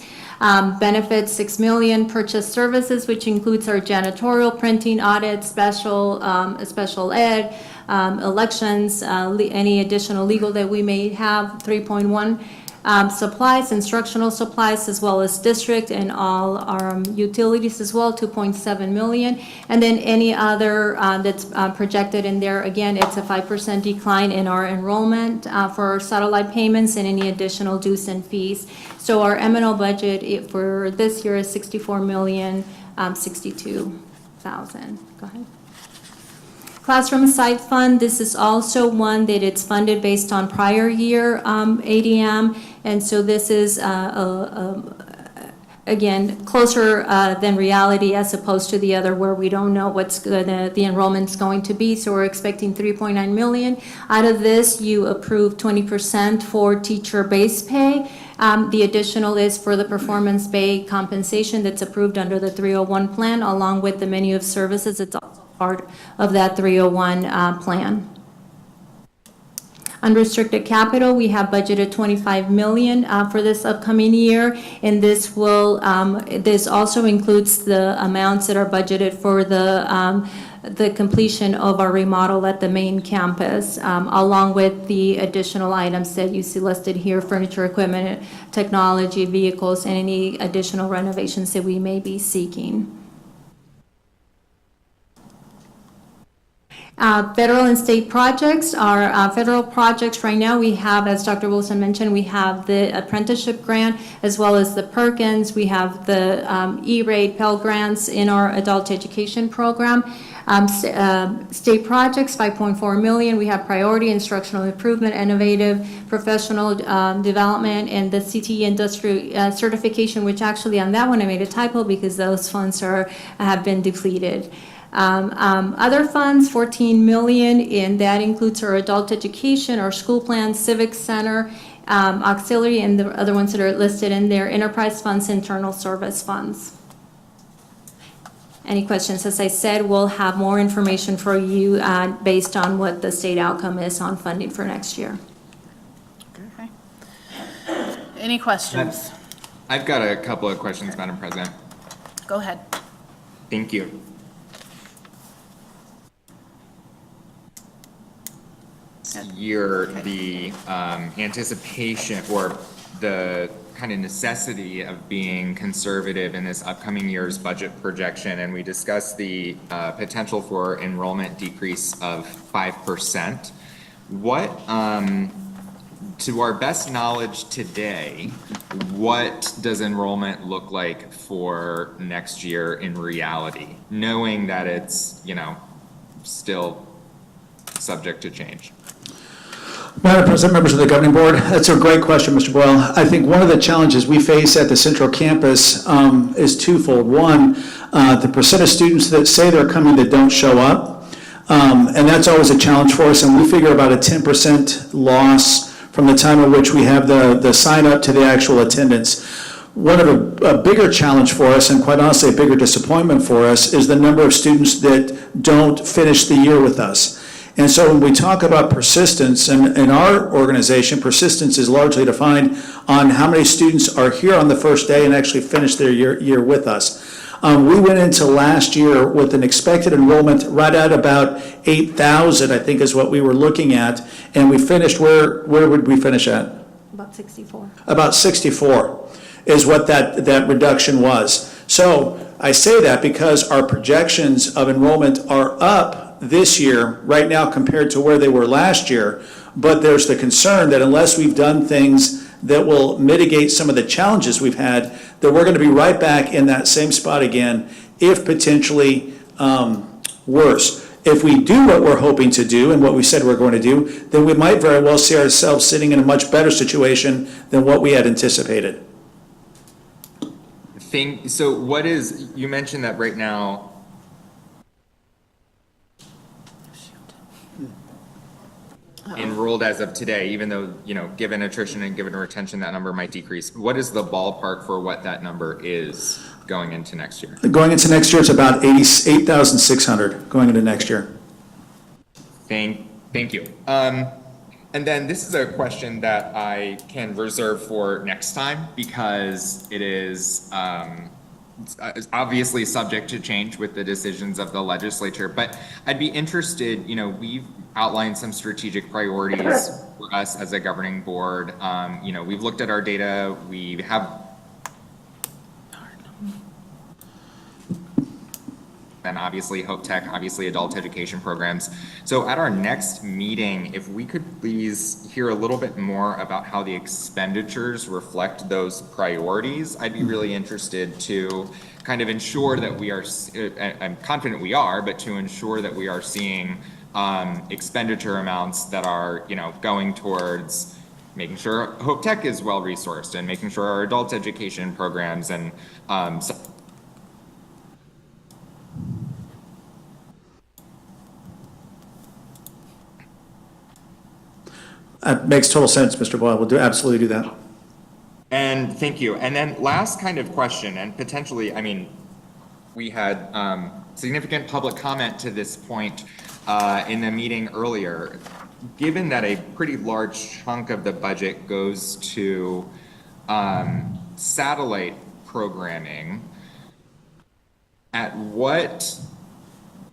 Benefits, 6 million. Purchase services, which includes our janitorial, printing, audit, special ed, elections, any additional legal that we may have, 3.1. Supplies, instructional supplies, as well as district and all our utilities as well, 2.7 million. And then any other that's projected in there, again, it's a 5% decline in our enrollment for satellite payments and any additional dues and fees. So our M&O budget for this year is 64,062,000. Go ahead. Classroom site fund, this is also one that it's funded based on prior year ADM, and so this is again closer than reality as opposed to the other where we don't know what's the enrollment's going to be. So we're expecting 3.9 million. Out of this, you approved 20% for teacher base pay. The additional is for the performance pay compensation that's approved under the 301 plan, along with the menu of services. It's also part of that 301 plan. Unrestricted capital, we have budgeted 25 million for this upcoming year, and this will, this also includes the amounts that are budgeted for the completion of our remodel at the main campus, along with the additional items that you see listed here, furniture, equipment, technology, vehicles, and any additional renovations that we may be seeking. Federal and state projects are federal projects. Right now we have, as Dr. Wilson mentioned, we have the apprenticeship grant as well as the Perkins. We have the E-rate Pell grants in our adult education program. State projects, 5.4 million. We have priority instructional improvement, innovative professional development, and the CTE industry certification, which actually on that one I made a typo because those funds have been depleted. Other funds, 14 million, and that includes our adult education, our school plan, civic center, auxiliary, and the other ones that are listed in there, enterprise funds, internal service funds. Any questions? As I said, we'll have more information for you based on what the state outcome is on funding for next year. Okay. Any questions? I've got a couple of questions, Madam President. Go ahead. Thank you. Year, the anticipation or the kind of necessity of being conservative in this upcoming year's budget projection, and we discussed the potential for enrollment decrease of 5%. What, to our best knowledge today, what does enrollment look like for next year in reality, knowing that it's, you know, still subject to change? Madam President, members of the governing board, that's a great question, Mr. Boyle. I think one of the challenges we face at the Central Campus is twofold. One, the percent of students that say they're coming that don't show up, and that's always a challenge for us, and we figure about a 10% loss from the time at which we have the sign up to the actual attendance. One of a bigger challenge for us, and quite honestly a bigger disappointment for us, is the number of students that don't finish the year with us. And so when we talk about persistence, and in our organization, persistence is largely defined on how many students are here on the first day and actually finish their year with us. We went into last year with an expected enrollment right at about 8,000, I think is what we were looking at, and we finished, where would we finish at? About 64. About 64 is what that reduction was. So I say that because our projections of enrollment are up this year, right now, compared to where they were last year, but there's the concern that unless we've done things that will mitigate some of the challenges we've had, that we're going to be right back in that same spot again, if potentially worse. If we do what we're hoping to do and what we said we're going to do, then we might very well see ourselves sitting in a much better situation than what we had anticipated. So what is, you mentioned that right now, enrolled as of today, even though, you know, given attrition and given retention, that number might decrease. What is the ballpark for what that number is going into next year? Going into next year, it's about 8,600 going into next year. Thank you. And then this is a question that I can reserve for next time because it is obviously subject to change with the decisions of the legislature, but I'd be interested, you know, we've outlined some strategic priorities for us as a governing board. You know, we've looked at our data, we have, and obviously Hope Tech, obviously adult education programs. So at our next meeting, if we could please hear a little bit more about how the expenditures reflect those priorities, I'd be really interested to kind of ensure that we are, I'm confident we are, but to ensure that we are seeing expenditure amounts that are, you know, going towards making sure Hope Tech is well resourced and making sure our adult education programs and That makes total sense, Mr. Boyle. We'll absolutely do that. And thank you. And then last kind of question, and potentially, I mean, we had significant public comment to this point in the meeting earlier. given that a pretty large chunk of the budget goes to satellite programming, at what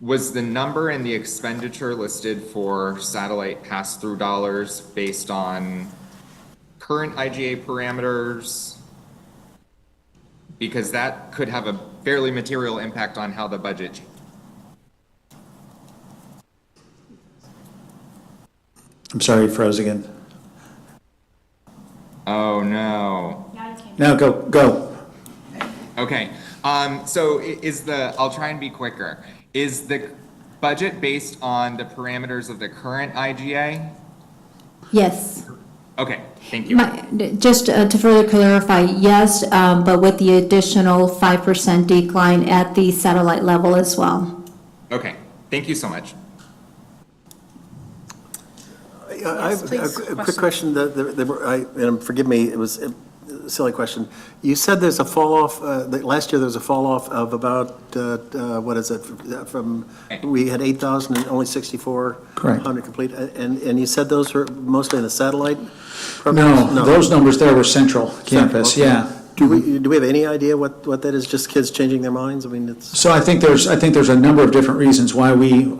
was the number and the expenditure listed for satellite pass-through dollars based on current IGA parameters? Because that could have a fairly material impact on how the budget. I'm sorry, you froze again. Oh, no. Now go. Okay, so I'll try and be quicker. Is the budget based on the parameters of the current IGA? Yes. Okay, thank you. Just to further clarify, yes, but with the additional 5% decline at the satellite level as well. Okay, thank you so much. I have a quick question, and forgive me, it was a silly question. You said there's a fall off, last year there was a fall off of about, what is it, we had 8,000 and only 6,400 complete, and you said those were mostly in the satellite programs? No, those numbers there were central campus, okay. yeah. Do we have any idea what that is, just kids changing their minds? I mean, it's... So I think there's a number of different reasons why we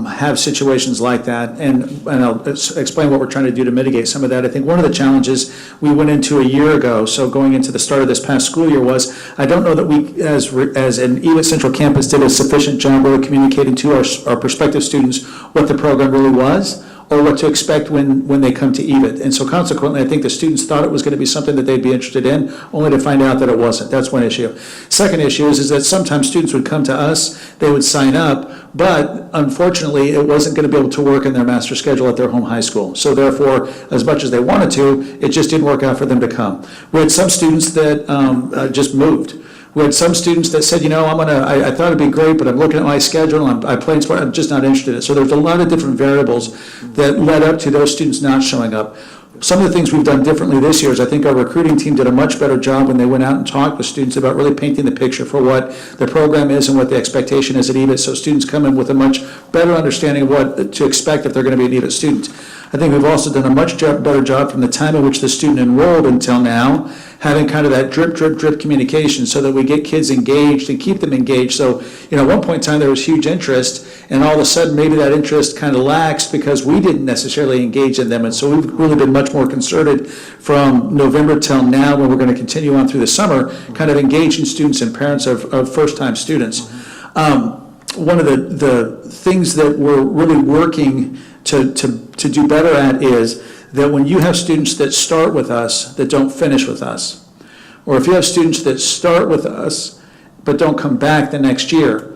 have situations like that, and I'll explain what we're trying to do to mitigate some of that. I think one of the challenges we went into a year ago, so going into the start of this past school year, was I don't know that we, as an EVIT Central Campus, did a sufficient job really communicating to our prospective students what the program really was, or what to expect when they come to EVIT. And so consequently, I think the students thought it was going to be something that they'd be interested in, only to find out that it wasn't. That's one issue. Second issue is that sometimes students would come to us, they would sign up, but unfortunately, it wasn't going to be able to work in their master schedule at their home high school. So therefore, as much as they wanted to, it just didn't work out for them to come. We had some students that just moved. We had some students that said, I thought it'd be great, but I'm looking at my schedule, and I played sport, I'm just not interested in it. So there's a lot of different variables that led up to those students not showing up. Some of the things we've done differently this year is I think our recruiting team did a much better job when they went out and talked with students about really painting the picture for what the program is and what the expectation is at EVIT, so students come in with a much better understanding of what to expect if they're going to be an EVIT student. I think we've also done a much better job from the time in which the student enrolled until now, having kind of that drip communication so that we get kids engaged and keep them engaged. So, at one point in time there was huge interest, and all of a sudden maybe that interest kind of laxed because we didn't necessarily engage in them. And so we've really been much more concerted from November till now, when we're going to continue on through the summer, kind of engaging students and parents of first-time students. One of the things that we're really working to do better at is that when you have students that start with us that don't finish with us, or if you have students that start with us but don't come back the next year,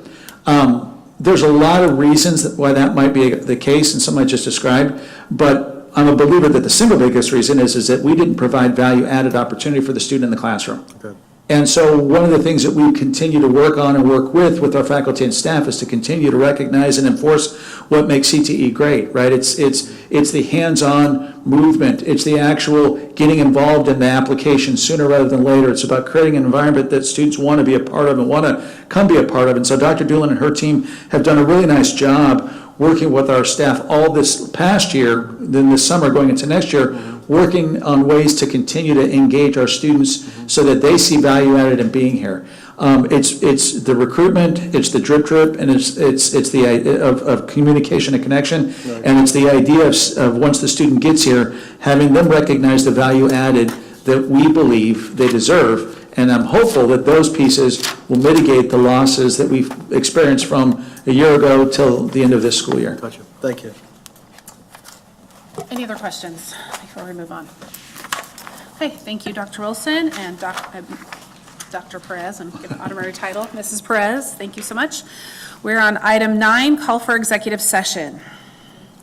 there's a lot of reasons why that might be the case, and some I just described, but I'm a believer that the single biggest reason is that we didn't provide value-added opportunity for the student in the classroom. Okay. And so one of the things that we continue to work on and work with our faculty and staff is to continue to recognize and enforce what makes CTE great, right? It's the hands-on movement. It's the actual getting involved in the application sooner rather than later. It's about creating an environment that students want to be a part of and want to come be a part of. And so Dr. Doolin and her team have done a really nice job working with our staff all this past year, then this summer going into next year, working on ways to continue to engage our students so that they see value added in being here. It's the recruitment, it's the drip, and it's the idea of communication and connection, and it's the idea of once the student gets here, having them recognize the value added that we believe they deserve. And I'm hopeful that those pieces will mitigate the losses that we've experienced from a year ago till the end of this school year. Gotcha. Thank you. Any other questions before we move on? Okay, thank you, Dr. Wilson and Dr. Perez, and give an honorary title, Mrs. Perez. Thank you so much. We're on item 9, call for executive session.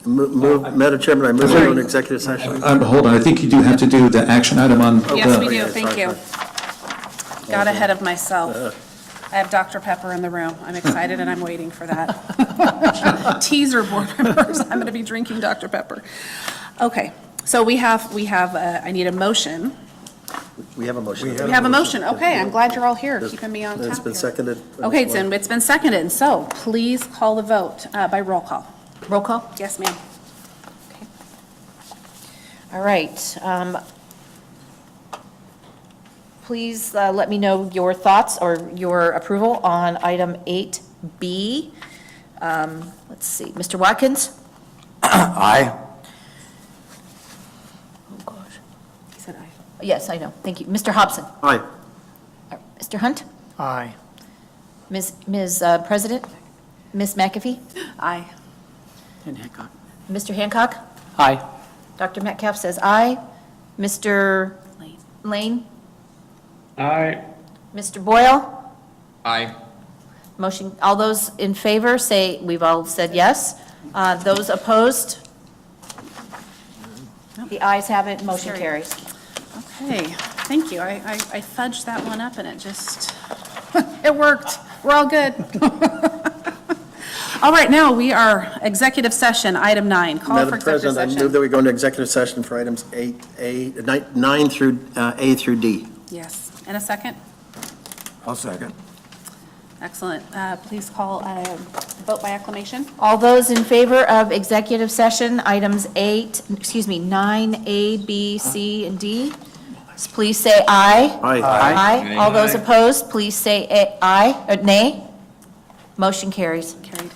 Madam Chairman, I move to an executive session. Hold on, I think you do have to do the action item on. Yes, we do, thank you. Got ahead of myself. I have Dr. Pepper in the room. I'm excited and I'm waiting for that. Teaser, board members, I'm going to be drinking Dr. Pepper. Okay, so we have. I need a motion. We have a motion. We have a motion, okay, I'm glad you're all here, keeping me on top here. It's been seconded. Okay, it's been seconded, so please call the vote by roll call. Roll call? Yes, ma'am. Okay. All right. Please let me know your thoughts or your approval on item 8B. Let's see, Mr. Watkins? Aye. Oh, gosh. He said aye. Yes, I know. Thank you. Mr. Hobson? Aye. Mr. Hunt? Aye. Ms. President? Ms. McAfee? Aye. And Hancock. Mr. Hancock? Aye. Dr. Metcalf says aye. Mr. Lane? Aye. Mr. Boyle? Aye. Motion, all those in favor say, we've all said yes. Those opposed? The ayes have it, motion carries. Okay, thank you. I fudged that one up and it just, it worked. We're all good. All right, now we are executive session, item 9, call for Madam executive President, I move session. that we go into executive session for items 9 through A through D. Yes, and a second? I'll second. Excellent. Please call vote by acclamation. All those in favor of executive session, items 9A, B, C, and D, please say aye. Aye. Aye. All those opposed, please say aye, or nay. Motion carries. Carried.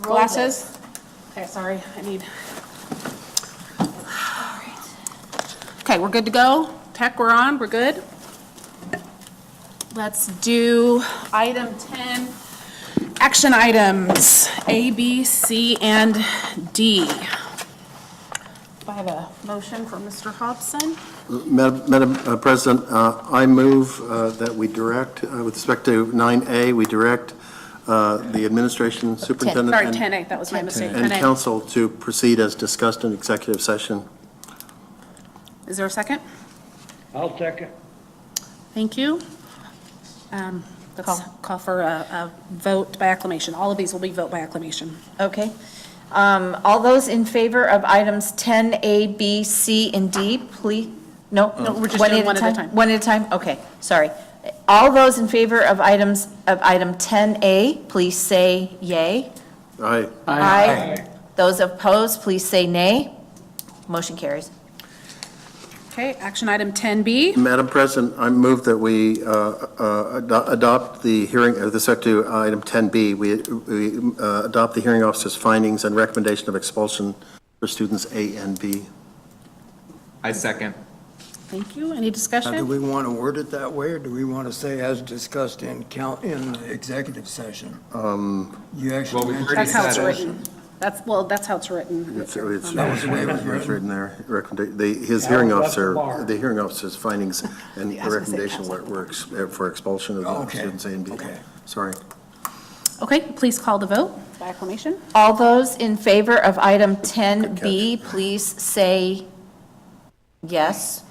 glasses? Okay, sorry, I need. Okay, we're good to go? Tech, we're on, we're good? Let's do item 10, action items, A, B, C, and D. Do I have a motion for Mr. Hobson? Madam President, I move that we direct, with respect to 9A, we direct the administration superintendent. Sorry, and- 10A, that was my mistake, And 10A. council to proceed as discussed in executive session. Is there a second? I'll second. Thank you. Let's call for a vote by acclamation. All of these will be vote by acclamation. Okay. All those in favor of items 10A, B, C, and D, please, no? No, we're just doing one at a time. One at a time? Okay, sorry. All those in favor of item 10A, please say yay. Aye. Aye. Those opposed, please say nay. Motion carries. Okay, action item 10B. Madam President, I move that we adopt the hearing, with respect to item 10B, we adopt the hearing officer's findings and recommendation of expulsion for students A and B. I second. Thank you. Any Now, discussion? do we want to word it that way, or do we want to say as discussed in executive session? You actually Well, we've mentioned. already That's how it's said it. written. That's how it's written. It's That was the way it was it's written. written there. His hearing That's officer, the bar. the hearing officer's findings and I was gonna say recommendation council. were for expulsion of the Okay. students A and B. Okay. Sorry. Okay, please call the vote by acclamation. All those in favor of item 10B, please say yes.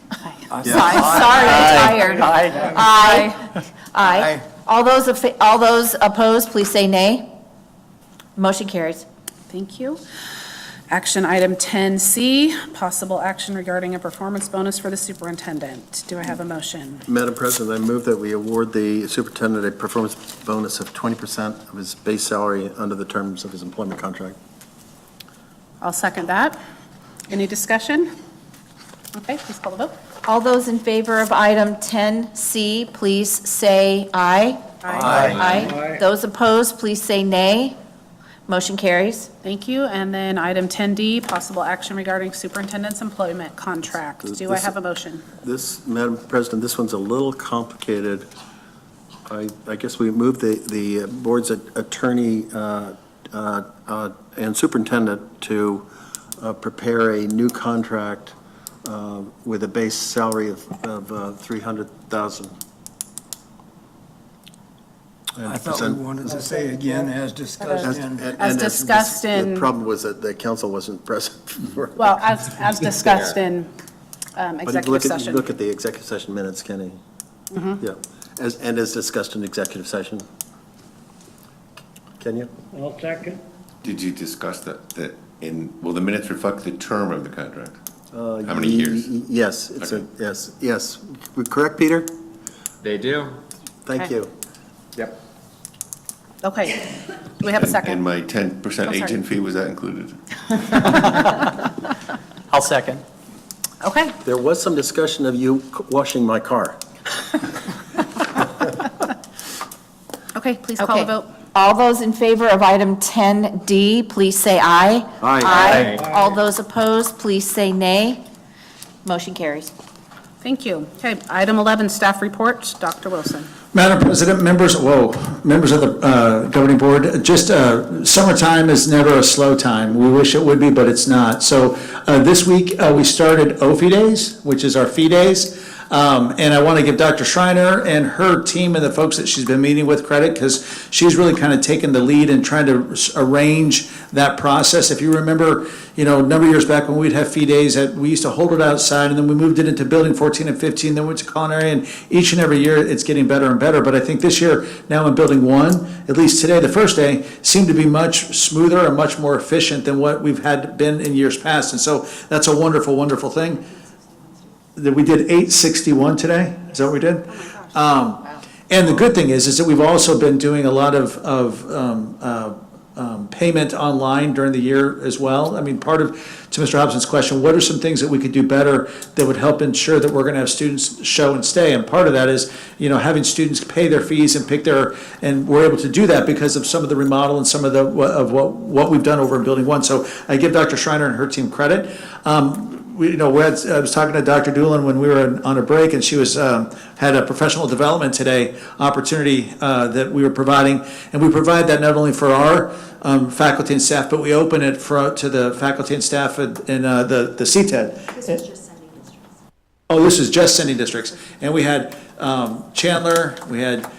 I'm sorry, I'm tired. Aye. Aye. All those opposed, please say nay. Motion carries. Thank you. Action item 10C, possible action regarding a performance bonus for the superintendent. Do I have a motion? Madam President, I move that we award the superintendent a performance bonus of 20% of his base salary under the terms of his employment contract. I'll second that. Any discussion? Okay, please call the vote. All those in favor of item 10C, please say aye. Aye. Those opposed, please say nay. Motion carries. Thank you. And then item 10D, possible action regarding superintendent's employment contract. Do I have a motion? This, Madam President, this one's a little complicated. I guess we move the board's attorney and superintendent to prepare a new contract with a base salary of $300,000. I thought we wanted to say again, as discussed in. As discussed in. The problem was that the council wasn't present for. Well, as discussed in But executive session. Look at the executive session minutes, Kenny. Yeah, as discussed in executive session. Can you? I'll second. Did you discuss that will the minutes reflect the term of the contract? How many years? Yes, yes. We correct, Peter? They do. Thank Okay. you. Yep. Okay. Do we have a second? And my 10% sorry. agent fee, was that included? I'll second. Okay. There was some discussion of you washing my car. Okay, please call the Okay. vote. All those in favor of item 10D, please say aye. Aye. All those opposed, please say nay. Motion carries. Thank you. Okay, item 11, staff report. Dr. Wilson. Madam President, members of the governing board, just summertime is never a slow time. We wish it would be, but it's not. So this week, we started OFI Days, which is our fee days. And I want to give Dr. Schreiner and her team and the folks that she's been meeting with credit, because she's really kind of taken the lead in trying to arrange that process. If you remember, a number of years back when we'd have fee days, we used to hold it outside, and then we moved it into building 14 and 15, then went to culinary, and each and every year it's getting better and better. But I think this year, now in building 1, at least today, the first day, seemed to be much smoother and much more efficient than what we've had been in years past. And so that's a wonderful, wonderful thing. That we did 861 today, is that what we did? And the good thing is that we've also been doing a lot of payment online during the year as well. I mean, to Mr. Hobson's question, what are some things that we could do better that would help ensure that we're going to have students show and stay? And part of that is, having students pay their fees and and we're able to do that because of some of the remodel and some of what we've done over in Building 1. So I give Dr. Schreiner and her team credit. I was talking to Dr. Doolin when we were on a break, and she had a professional development today opportunity that we were providing, and we provide that not only for our faculty and staff, but we open it to the faculty and staff in the CTED. This was just sending districts. Oh, this is just sending districts, and we had Chandler, we had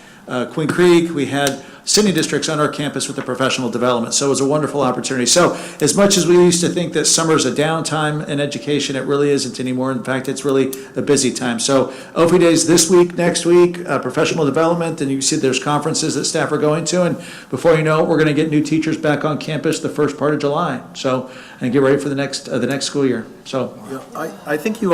Queen Creek, we had sending districts on our campus with the professional development. So it was a wonderful opportunity. So as much as we used to think that summer's a downtime in education, it really isn't anymore. In fact, it's really a busy time. So OP Days this week, next week, professional development, and you see there's conferences that staff are going to, and before you know it, we're going to get new teachers back on campus the first part of July. So, and get ready for the next school year. So I think you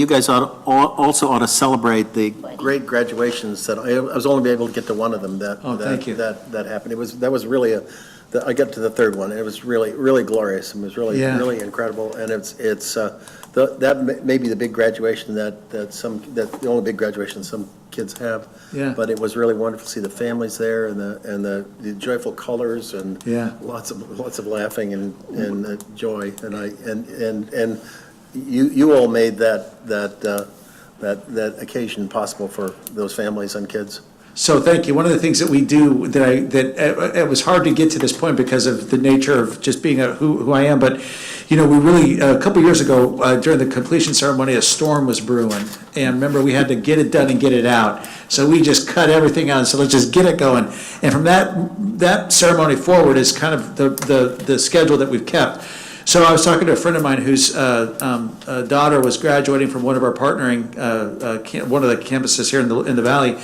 guys also ought to celebrate the great graduations that I was only able to get to one of them thank you. that happened. That was really I got to the third one, and it was really, really glorious, and it was really, really incredible, and that may be the big graduation that the only big graduation some kids have. Yeah. But it was really wonderful to see the families there and the joyful colors and lots of laughing and joy, and you all made that occasion possible for those families and kids. So thank you. One of the things that we do that it was hard to get to this point because of the nature of just being who I am, but we really a couple years ago during the completion ceremony, a storm was brewing, and remember we had to get it done and get it out. So we just cut everything out. So let's just get it going. And from that ceremony forward is kind of the schedule that we've kept. So I was talking to a friend of mine whose daughter was graduating from one of our partnering one of the campuses here in the Valley.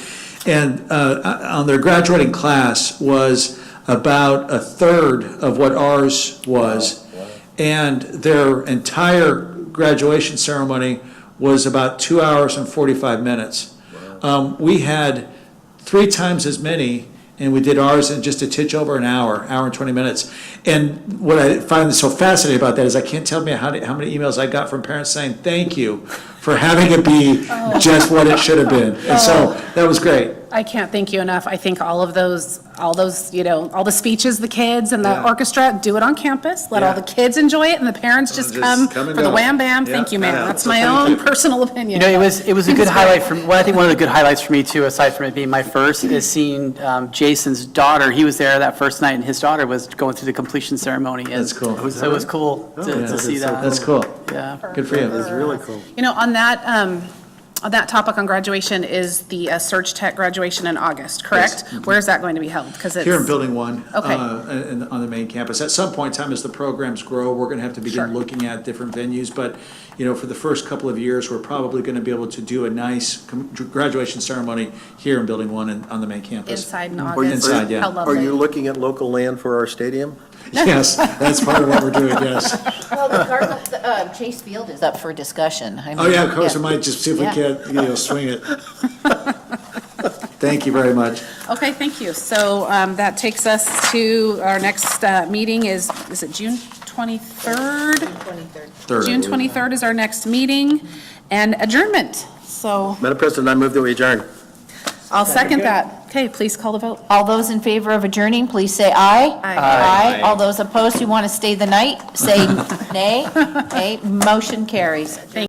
And on their graduating class was about a third of what ours was. Wow. And their entire graduation ceremony was about 2 hours and 45 minutes. Wow. We had 3 times as many, and we did ours in just a titch over an hour and 20 minutes. And what I find so fascinating about that is I can't tell you how many emails I got from parents saying, thank you for having it be just what it should have been. And so that was great. I can't thank you enough. I think all those, all the speeches, the kids and the orchestra, do it on campus. Let all the kids enjoy it and the parents just come for the wham bam. Thank you, ma'am. That's my own personal opinion. It was a good highlight I think one of the good highlights for me too, aside from it being my first, is seeing Jason's daughter. He was there that first night and his daughter was going through the completion ceremony. That's cool. So it was cool to see that. That's cool. Yeah. Good for you. It's really cool. On that topic on graduation is the Surge Tech graduation in August, correct? Yes. Where is that going to be held? Because it's here in Building 1, okay. On the main campus. At some point in time, as the programs grow, we're going to have to begin looking at different venues. But for the first couple of years, we're probably going to be able to do a nice graduation ceremony here in Building 1 and on the main campus. Inside in August. Inside, yeah. How lovely. Are you looking at local land for our stadium? Yes, that's part of what we're doing. Yes. Well, the Chase Field is up for discussion. Of course, we might just see if we can, swing it. Thank you very much. Okay, thank you. So that takes us to our next meeting is it June 23rd? June 23rd is our next meeting and adjournment. So Madam President, I move that we adjourn. I'll second that. Okay, please call the vote. All those in favor of adjourning, please say aye. Aye. All those opposed who want to stay the night, say nay. Okay, motion carries.